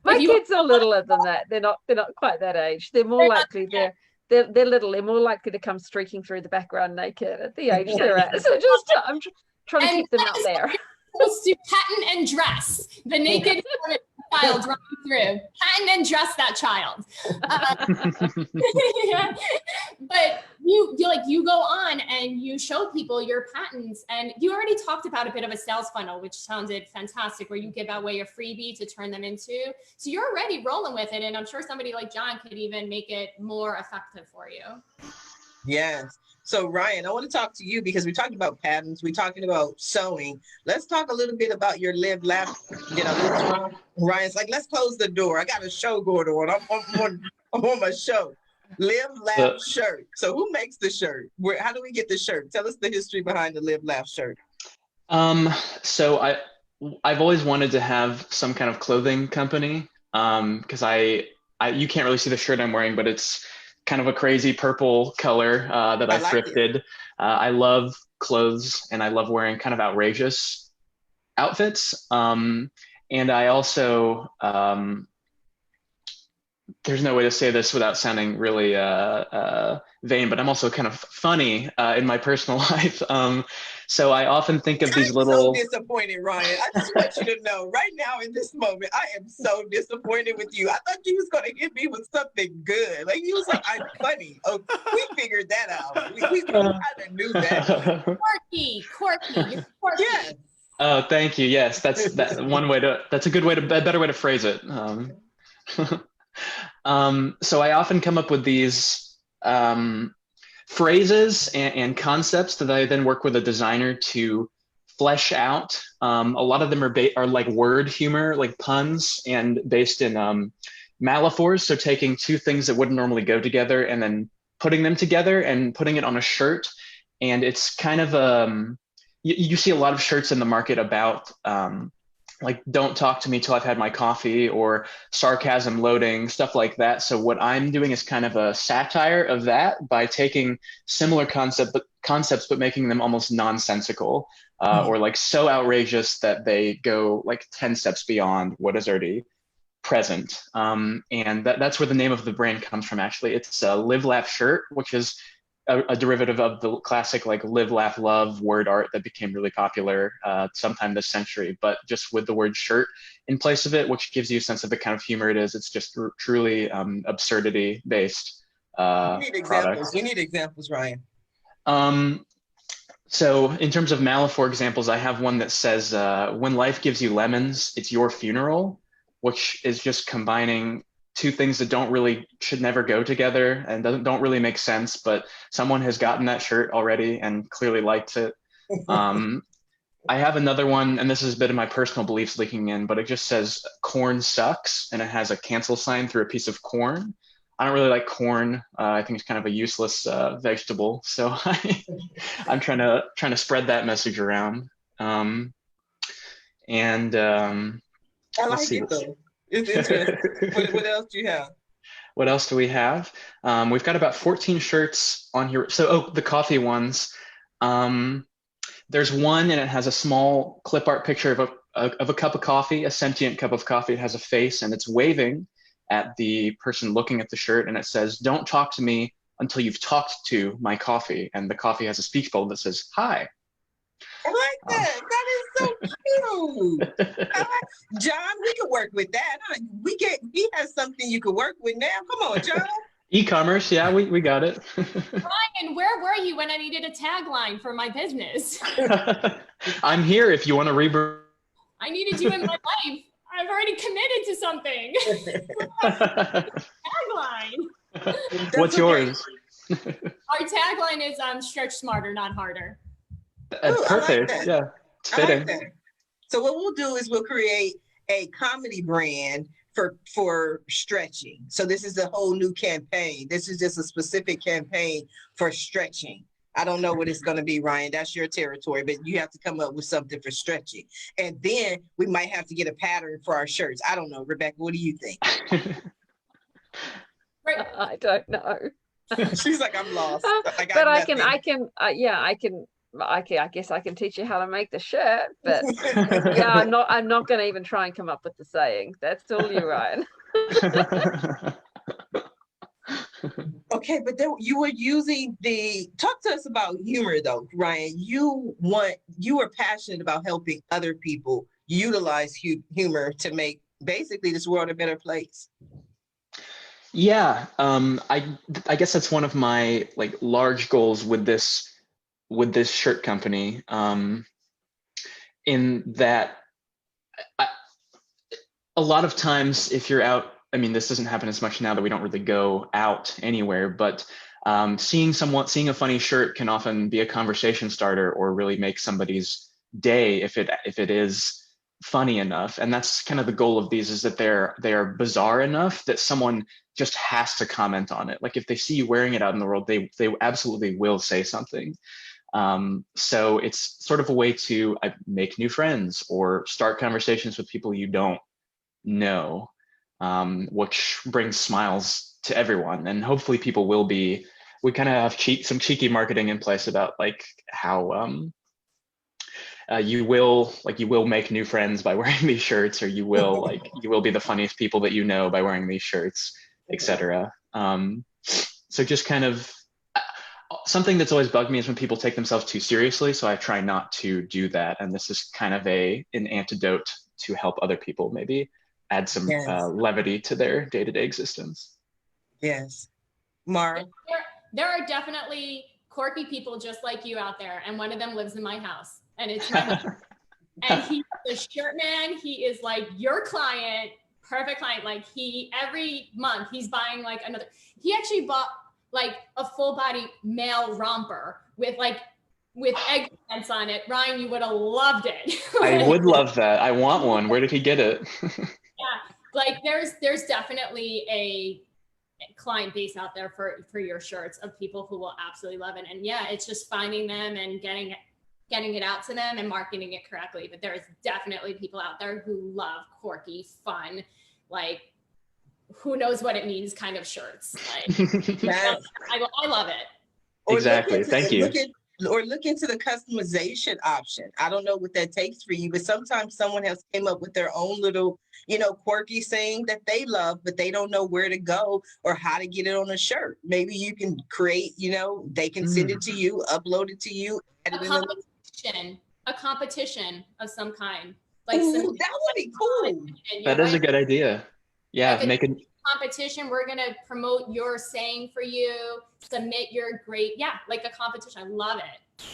Speaker 3: my kids are littler than that. They're not quite that age. They're more likely they're little. They're more likely to come streaking through the background naked at the age they're at. So I'm trying to keep them out there.
Speaker 5: Supposed to pattern and dress the naked child running through. Pattern and dress that child. Yeah. But you go on and you show people your patents, and you already talked about a bit of a sales funnel, which sounded fantastic, where you give away a freebie to turn them into. So you're already rolling with it, and I'm sure somebody like John could even make it more effective for you.
Speaker 1: Yes. So Ryan, I want to talk to you because we talked about patterns. We're talking about sewing. Let's talk a little bit about your Live Laugh. Ryan's like, let's close the door. I got a show going on. I'm on my show. Live Laugh shirt. So who makes the shirt? How do we get the shirt? Tell us the history behind the Live Laugh shirt.
Speaker 4: So I've always wanted to have some kind of clothing company, because you can't really see the shirt I'm wearing, but it's kind of a crazy purple color that
Speaker 1: I
Speaker 4: I
Speaker 1: like it.
Speaker 4: thrifted. I love clothes and I love wearing kind of outrageous outfits. And I also there's no way to say this without sounding really vain, but I'm also kind of funny in my personal life. So I often think of
Speaker 1: I
Speaker 4: these
Speaker 1: am so
Speaker 4: little.
Speaker 1: disappointed, Ryan. I just want you to know right now in this moment, I am so disappointed with you. I thought you was going to hit me with something good. Like you was like, I'm funny. Oh, we figured that out. We kind of knew that.
Speaker 5: Quirky, you're quirky.
Speaker 1: Yes.
Speaker 4: Oh, thank you. Yes, that's that one way to. That's a good way to. A better way to phrase it. So I often come up with these phrases and concepts that I then work with a designer to flesh out. A lot of them are like word humor, like puns, and based in metaphors. So taking two things that wouldn't normally go together and then putting them together and putting it on a shirt. And it's kind of you see a lot of shirts in the market about like don't talk to me till I've had my coffee, or sarcasm loading, stuff like that. So what I'm doing is kind of a satire of that by taking similar concepts but making them almost nonsensical, or like so outrageous that they go like 10 steps beyond what is already present. And that's where the name of the brand comes from, actually. It's a Live Laugh shirt, which is a derivative of the classic like live, laugh, love word art that became really popular sometime this century, but just with the word shirt in place of it, which gives you a sense of the kind of humor it is. It's just truly absurdity based
Speaker 1: We need examples.
Speaker 4: product.
Speaker 1: We need examples, Ryan.
Speaker 4: So in terms of metaphor examples, I have one that says, when life gives you lemons, it's your funeral, which is just combining two things that should never go together and don't really make sense, but someone has gotten that shirt already and clearly liked it. I have another one, and this is a bit of my personal beliefs leaking in, but it just says corn sucks, and it has a cancel sign through a piece of corn. I don't really like corn. I think it's kind of a useless vegetable. So I'm trying to spread that message around.
Speaker 1: I like it though. It's interesting. What else do you have?
Speaker 4: What else do we have? We've got about 14 shirts on here. So, the coffee ones. There's one, and it has a small clip art picture of a cup of coffee, a sentient cup of coffee. It has a face, and it's waving at the person looking at the shirt, and it says, "Don't talk to me until you've talked to my coffee." And the coffee has a speech bubble that says, "Hi."
Speaker 1: I like that. That is so cute. John, we could work with that. Huh? He has something you could work with now. Come on, John.
Speaker 4: E-commerce, yeah, we got it.
Speaker 5: Ryan, where were you when I needed a tagline for my business?
Speaker 4: I'm here if you want to
Speaker 5: I needed you in my life. I've already committed to something. Tagline.
Speaker 4: What's yours?
Speaker 5: Our tagline is stretch smarter, not harder.
Speaker 4: Perfect.
Speaker 1: Like
Speaker 4: yeah, it's fitting.
Speaker 1: Like that. So what we'll do is we'll create a comedy brand for stretching. So this is a whole new campaign. This is just a specific campaign for stretching. I don't know what it's going to be, Ryan. That's your territory, but you have to come up with something for stretching. And then we might have to get a pattern for our shirts. I don't know, Rebecca. What do you think?
Speaker 5: Right.
Speaker 3: I don't know.
Speaker 1: She's like, I'm lost. Like,
Speaker 3: But I guess I can teach you how to make the shirt, but yeah, I'm not going to even try and come up with the saying. That's all you, Ryan.
Speaker 1: Okay, but then you were using talk to us about humor though, Ryan. You were passionate about helping other people utilize humor to make basically this world a better place.
Speaker 4: Yeah, I guess that's one of my like large goals with this shirt company. In that, a lot of times if you're out, I mean, this doesn't happen as much now that we don't really go out anywhere, but seeing a funny shirt can often be a conversation starter or really make somebody's day if it is funny enough. And that's kind of the goal of these, is that they are bizarre enough that someone just has to comment on it. Like if they see you wearing it out in the world, they absolutely will say something. So it's sort of a way to make new friends or start conversations with people you don't know, which brings smiles to everyone. And hopefully people will be, we kind of have some cheeky marketing in place about like how you will make new friends by wearing these shirts, or you will be the funniest people that you know by wearing these shirts, etc. So just kind of something that's always bugged me is when people take themselves too seriously. So I try not to do that. And this is kind of an antidote to help other people maybe add some levity to their day-to-day existence.
Speaker 1: Yes. Mara?
Speaker 5: There are definitely quirky people just like you out there. And one of them lives in my house, and it's my husband. And he's the shirt man. He is like your client, perfect client. Like every month he's buying like another, he actually bought like a full body male romper with eggplants on it. Ryan, you would have loved it.
Speaker 4: I would love that. I want one. Where did he get it?
Speaker 5: Yeah, like there's definitely a client base out there for your shirts of people who will absolutely love it. And yeah, it's just finding them and getting it out to them and marketing it correctly. But there's definitely people out there who love quirky, fun, like who knows what it means kind of shirts. Like I love it.
Speaker 4: Exactly. Thank you.
Speaker 1: Look into the customization option. I don't know what that takes for you, but sometimes someone has came up with their own little, quirky saying that they love, but they don't know where to go or how to get it on a shirt. Maybe you can create, they can send it to you, upload it to you.
Speaker 5: A competition of some kind. Like
Speaker 1: that would be cool.
Speaker 4: That is a good idea. Yeah,
Speaker 5: like a competition. We're gonna promote your saying for you. Submit your great, like a competition. I love it.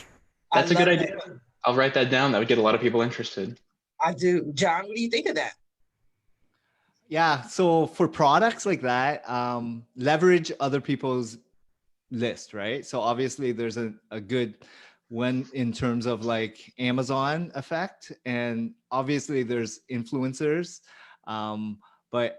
Speaker 4: That's a good idea. I'll write that down. That would get a lot of people interested.
Speaker 1: I do. John, what do you think of that?
Speaker 2: Yeah. So for products like that, leverage other people's list, right? So obviously there's a good one in terms of like Amazon effect, and obviously there's influencers, but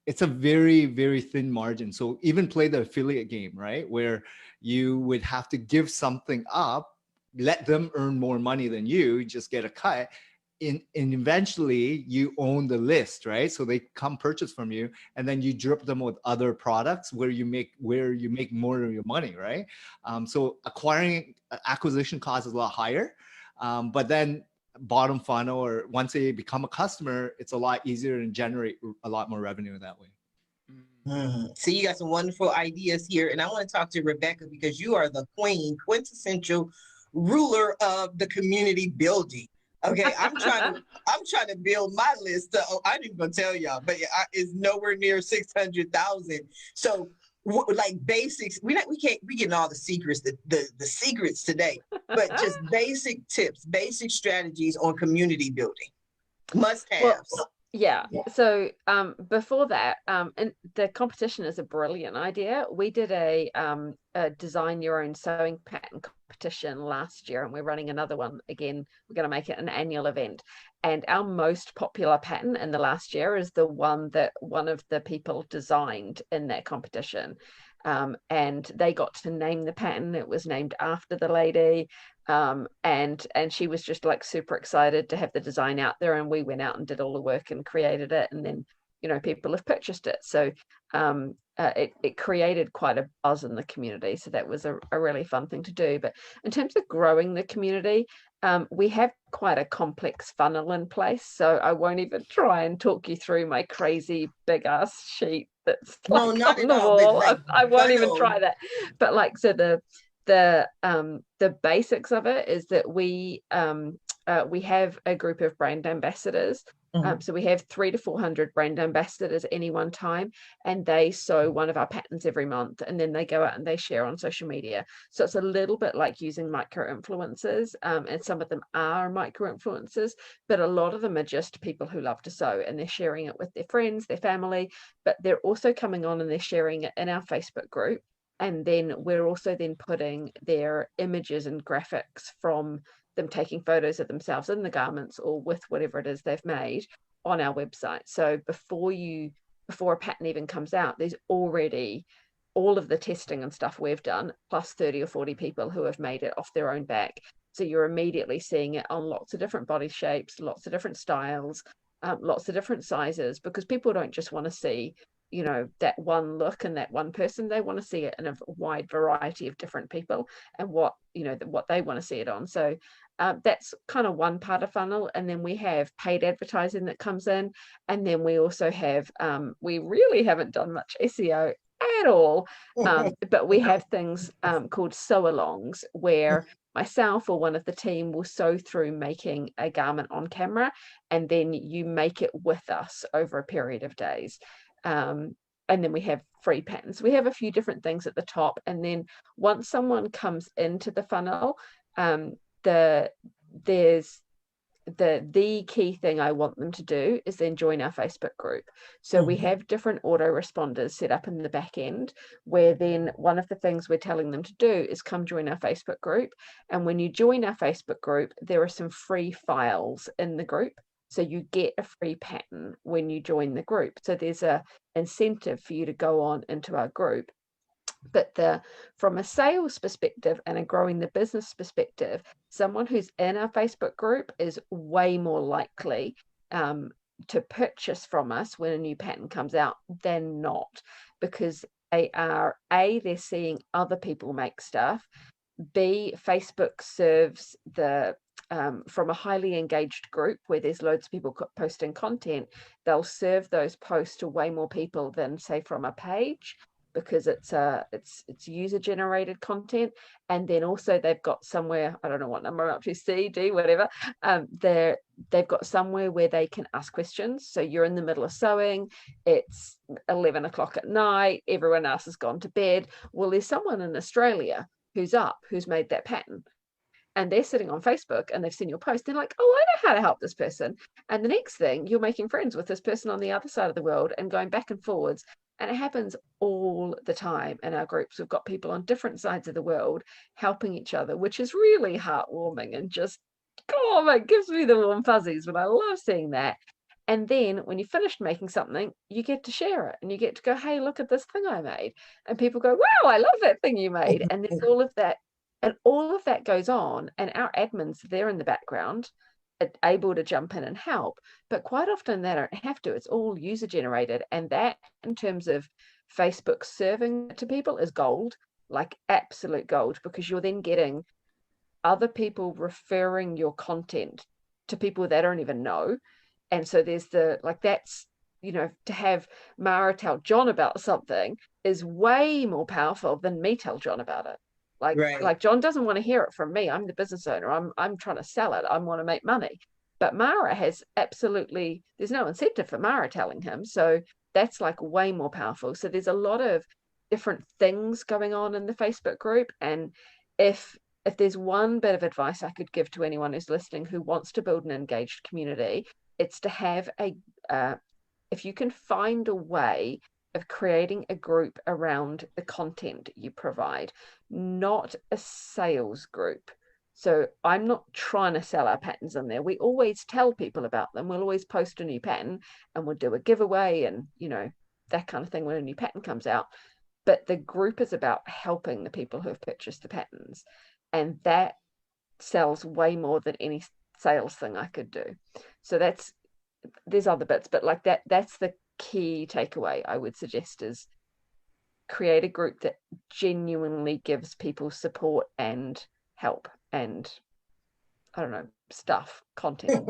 Speaker 2: it's a very, very thin margin. So even play the affiliate game, right? Where you would have to give something up, let them earn more money than you, just get a cut. And eventually you own the list, right? So they come purchase from you, and then you drip them with other products where you make more of your money, right? So acquisition cost is a lot higher, but then bottom funnel, or once they become a customer, it's a lot easier to generate a lot more revenue that way.
Speaker 1: So you got some wonderful ideas here, and I want to talk to Rebecca because you are the quintessential ruler of the community building. Okay, I'm trying to build my list. I didn't even gonna tell y'all, but it's nowhere near 600,000. So like basics, we getting all the secrets, the secrets today, but just basic tips, basic strategies on community building, must-haves.
Speaker 3: Well, yeah. So before that, and the competition is a brilliant idea. We did a design your own sewing pattern competition last year, and we're running another one again. We're going to make it an annual event. And our most popular pattern in the last year is the one that one of the people designed in that competition. And they got to name the pattern. It was named after the lady. And she was just like super excited to have the design out there, and we went out and did all the work and created it, and then people have purchased it. So it created quite a buzz in the community. So that was a really fun thing to do. But in terms of growing the community, we have quite a complex funnel in place. So I won't even try and talk you through my crazy big ass sheet that's
Speaker 1: on the
Speaker 3: wall. I won't even try that. But like, so the basics of it is that we have a group of brand ambassadors. So we have 300 to 400 brand ambassadors at any one time, and they sew one of our patterns every month, and then they go out and they share on social media. So it's a little bit like using micro influencers, and some of them are micro influencers, but a lot of them are just people who love to sew, and they're sharing it with their friends, their family, but they're also coming on and they're sharing it in our Facebook group. And then we're also then putting their images and graphics from them taking photos of themselves in the garments or with whatever it is they've made on our website. So before a pattern even comes out, there's already all of the testing and stuff we've done, plus 30 or 40 people who have made it off their own back. So you're immediately seeing it on lots of different body shapes, lots of different styles, lots of different sizes, because people don't just want to see, you know, that one look and that one person. They want to see it in a wide variety of different people and what, you know, what they want to see it on. So that's kind of one part of funnel. And then we have paid advertising that comes in. And then we also have, we really haven't done much SEO at all, but we have things called sew-alongs, where myself or one of the team will sew through making a garment on camera, and then you make it with us over a period of days. And then we have free patterns. We have a few different things at the top, and then once someone comes into the funnel, there's the key thing I want them to do is then join our Facebook group. So we have different autoresponders set up in the back end, where then one of the things we're telling them to do is come join our Facebook group. And when you join our Facebook group, there are some free files in the group. So you get a free pattern when you join the group. So there's a incentive for you to go on into our group. But from a sales perspective and a growing the business perspective, someone who's in our Facebook group is way more likely to purchase from us when a new pattern comes out than not, because they are, A, they're seeing other people make stuff. B, Facebook serves the from a highly engaged group where there's loads of people posting content, they'll serve those posts to way more people than, say, from a page, because it's user generated content. And then also they've got somewhere, I don't know what number I'm up to, C, D, whatever, they've got somewhere where they can ask questions. So you're in the middle of sewing, it's 11 o'clock at night, everyone else has gone to bed. Well, there's someone in Australia who's made that pattern, and they're sitting on Facebook and they've seen your post. They're like, oh, I know how to help this person. And the next thing, you're making friends with this person on the other side of the world and going back and forwards. And it happens all the time in our groups. We've got people on different sides of the world helping each other, which is really heartwarming and just, oh, it gives me the warm fuzzies, but I love seeing that. And then when you finished making something, you get to share it and you get to go, hey, look at this thing I made. And people go, wow, I love that thing you made. And there's all of that. And all of that goes on. And our admins, they're in the background, able to jump in and help. But quite often they don't have to. It's all user generated. And that, in terms of Facebook serving to people, is gold, like absolute gold, because you're then getting other people referring your content to people they don't even know. And so there's that's, you know, to have Mara tell John about something is way more powerful than me tell John about it. Like John doesn't want to hear it from me. I'm the business owner. I'm trying to sell it. I want to make money. But Mara has absolutely, there's no incentive for Mara telling him. So that's like way more powerful. So there's a lot of different things going on in the Facebook group. And if there's one bit of advice I could give to anyone who's listening who wants to build an engaged community, it's to have if you can find a way of creating a group around the content you provide, not a sales group. So I'm not trying to sell our patterns in there. We always tell people about them. We'll always post a new pattern and we'll do a giveaway and, you know, that kind of thing when a new pattern comes out. But the group is about helping the people who have purchased the patterns. And that sells way more than any sales thing I could do. So there's other bits, but like that's the key takeaway I would suggest, is create a group that genuinely gives people support and help and, I don't know, stuff, content.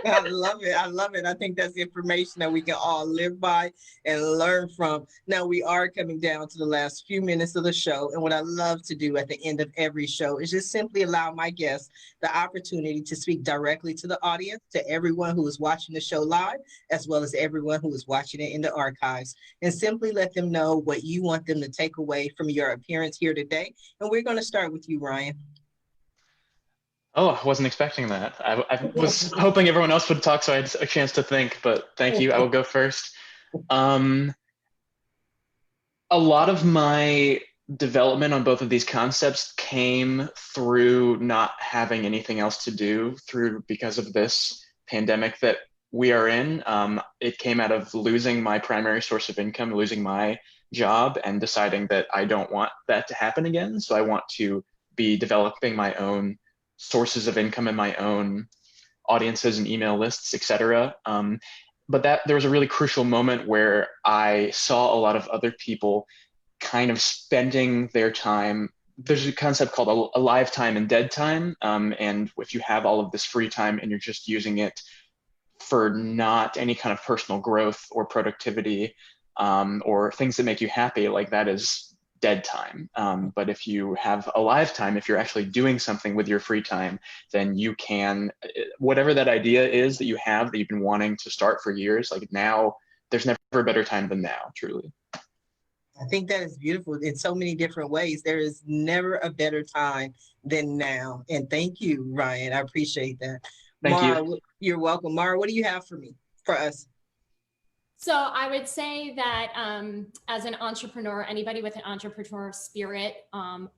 Speaker 1: I love it. I love it. I think that's information that we can all live by and learn from. Now, we are coming down to the last few minutes of the show. And what I love to do at the end of every show is just simply allow my guests the opportunity to speak directly to the audience, to everyone who is watching the show live, as well as everyone who is watching it in the archives, and simply let them know what you want them to take away from your appearance here today. And we're going to start with you, Ryan.
Speaker 4: Oh, I wasn't expecting that. I was hoping everyone else would talk so I had a chance to think, but thank you. I will go first. A lot of my development on both of these concepts came through not having anything else to do because of this pandemic that we are in. It came out of losing my primary source of income, losing my job, and deciding that I don't want that to happen again. So I want to be developing my own sources of income and my own audiences and email lists, etc. But there was a really crucial moment where I saw a lot of other people kind of spending their time. There's a concept called a live time and dead time. And if you have all of this free time and you're just using it for not any kind of personal growth or productivity, or things that make you happy, like that is dead time. But if you have a live time, if you're actually doing something with your free time, then you can, whatever that idea is that you have that you've been wanting to start for years, like now, there's never a better time than now, truly.
Speaker 1: I think that is beautiful in so many different ways. There is never a better time than now. And thank you, Ryan. I appreciate that.
Speaker 4: Thank
Speaker 1: Mara,
Speaker 4: you.
Speaker 1: You're welcome. Mara, what do you have for us?
Speaker 5: So I would say that as an entrepreneur, anybody with an entrepreneur spirit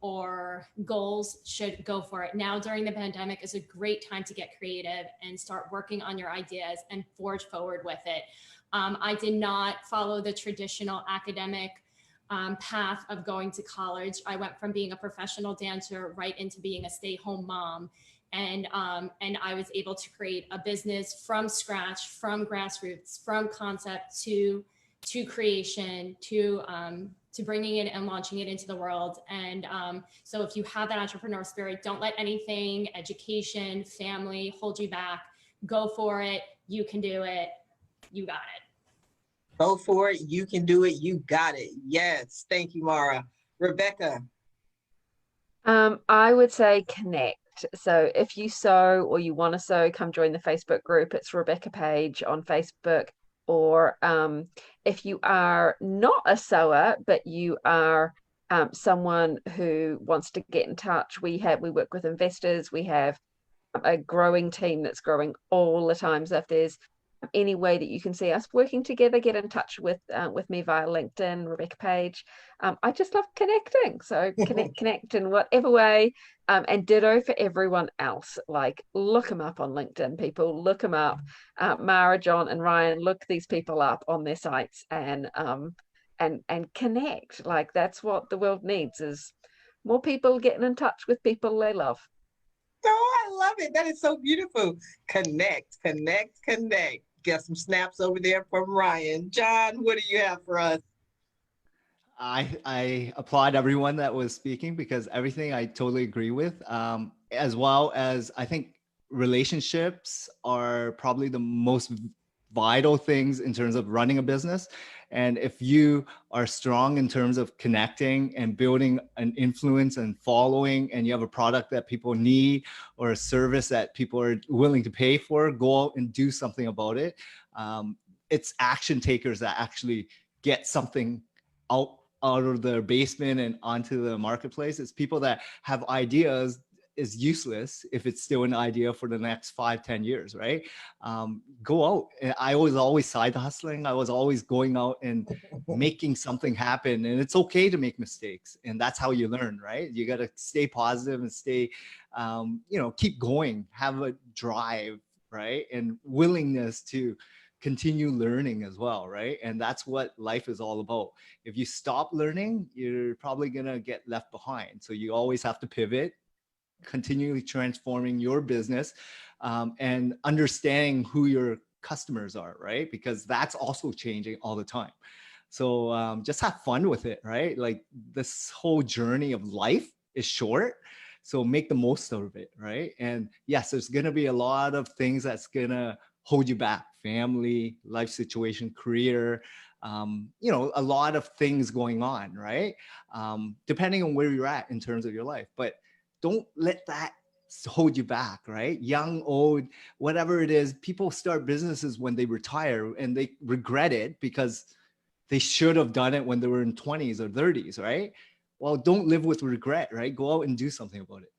Speaker 5: or goals should go for it. Now during the pandemic is a great time to get creative and start working on your ideas and forge forward with it. I did not follow the traditional academic path of going to college. I went from being a professional dancer right into being a stay-at-home mom. And I was able to create a business from scratch, from grassroots, from concept to creation, to bringing it and launching it into the world. And so if you have that entrepreneurial spirit, don't let anything, education, family hold you back. Go for it. You can do it. You got it.
Speaker 1: Go for it. You can do it. You got it. Yes. Thank you, Mara. Rebecca.
Speaker 3: I would say connect. So if you sew or you want to sew, come join the Facebook group. It's Rebecca Page on Facebook. Or if you are not a sewer, but you are someone who wants to get in touch, we work with investors. We have a growing team that's growing all the time. So if there's any way that you can see us working together, get in touch with me via LinkedIn, Rebecca Page. I just love connecting. So connect in whatever way. And ditto for everyone else. Like look them up on LinkedIn, people. Look them up. Mara, John, and Ryan, look these people up on their sites and connect. Like that's what the world needs, is more people getting in touch with people they love.
Speaker 1: Oh, I love it. That is so beautiful. Connect, connect, connect. Got some snaps over there from Ryan. John, what do you have for us?
Speaker 2: I applaud everyone that was speaking, because everything I totally agree with, as well as I think relationships are probably the most vital things in terms of running a business. And if you are strong in terms of connecting and building an influence and following, and you have a product that people need or a service that people are willing to pay for, go out and do something about it. It's action takers that actually get something out of their basement and onto the marketplace. It's people that have ideas is useless if it's still an idea for the next 5-10 years, right? Go out. I was always side hustling. I was always going out and making something happen. And it's okay to make mistakes. And that's how you learn, right? You got to stay positive and stay, keep going, have a drive, right? And willingness to continue learning as well, right? And that's what life is all about. If you stop learning, you're probably gonna get left behind. So you always have to pivot, continually transforming your business, and understanding who your customers are, right? Because that's also changing all the time. So just have fun with it, right? Like this whole journey of life is short. So make the most of it, right? And yes, there's gonna be a lot of things that's gonna hold you back: family, life situation, career, a lot of things going on, right? Depending on where you're at in terms of your life. But don't let that hold you back, right? Young, old, whatever it is, people start businesses when they retire and they regret it because they should have done it when they were in 20s or 30s, right? Well, don't live with regret, right? Go out and do something about it.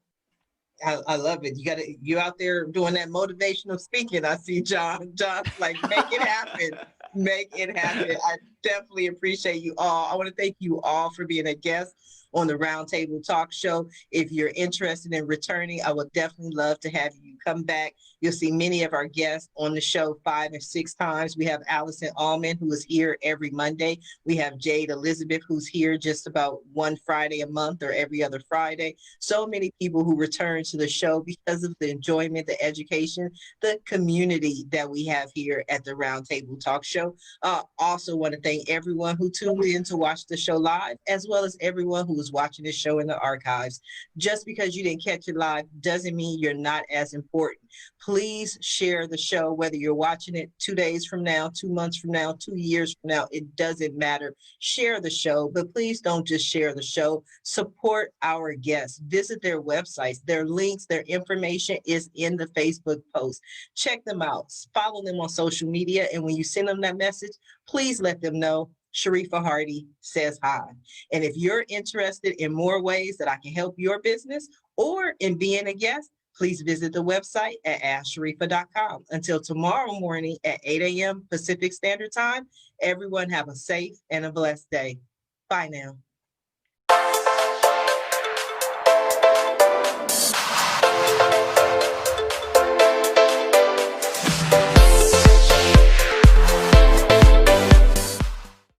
Speaker 1: I love it. You're out there doing that motivational speaking. I see John's like, make it happen. Make it happen. definitely appreciate you all. I want to thank you all for being a guest on the Roundtable Talk Show. If you're interested in returning, I would definitely love to have you come back. You'll see many of our guests on the show 5 and 6 times. We have Allison Allman, who is here every Monday. We have Jade Elizabeth, who's here just about one Friday a month or every other Friday. So many people who return to the show because of the enjoyment, the education, the community that we have here at the Roundtable Talk Show. Also want to thank everyone who tuned in to watch the show live, as well as everyone who is watching this show in the archives. Just because you didn't catch it live doesn't mean you're not as important. Please share the show, whether you're watching it 2 days from now, 2 months from now, 2 years from now, it doesn't matter. Share the show, but please don't just share the show. Support our guests. Visit their websites. Their links, their information is in the Facebook post. Check them out. Follow them on social media. And when you send them that message, please let them know Sharifa Hardy says hi. And if you're interested in more ways that I can help your business or in being a guest, please visit the website at asksharifa.com. Until tomorrow morning at 8 a.m. Pacific Standard Time, everyone have a safe and a blessed day. Bye now.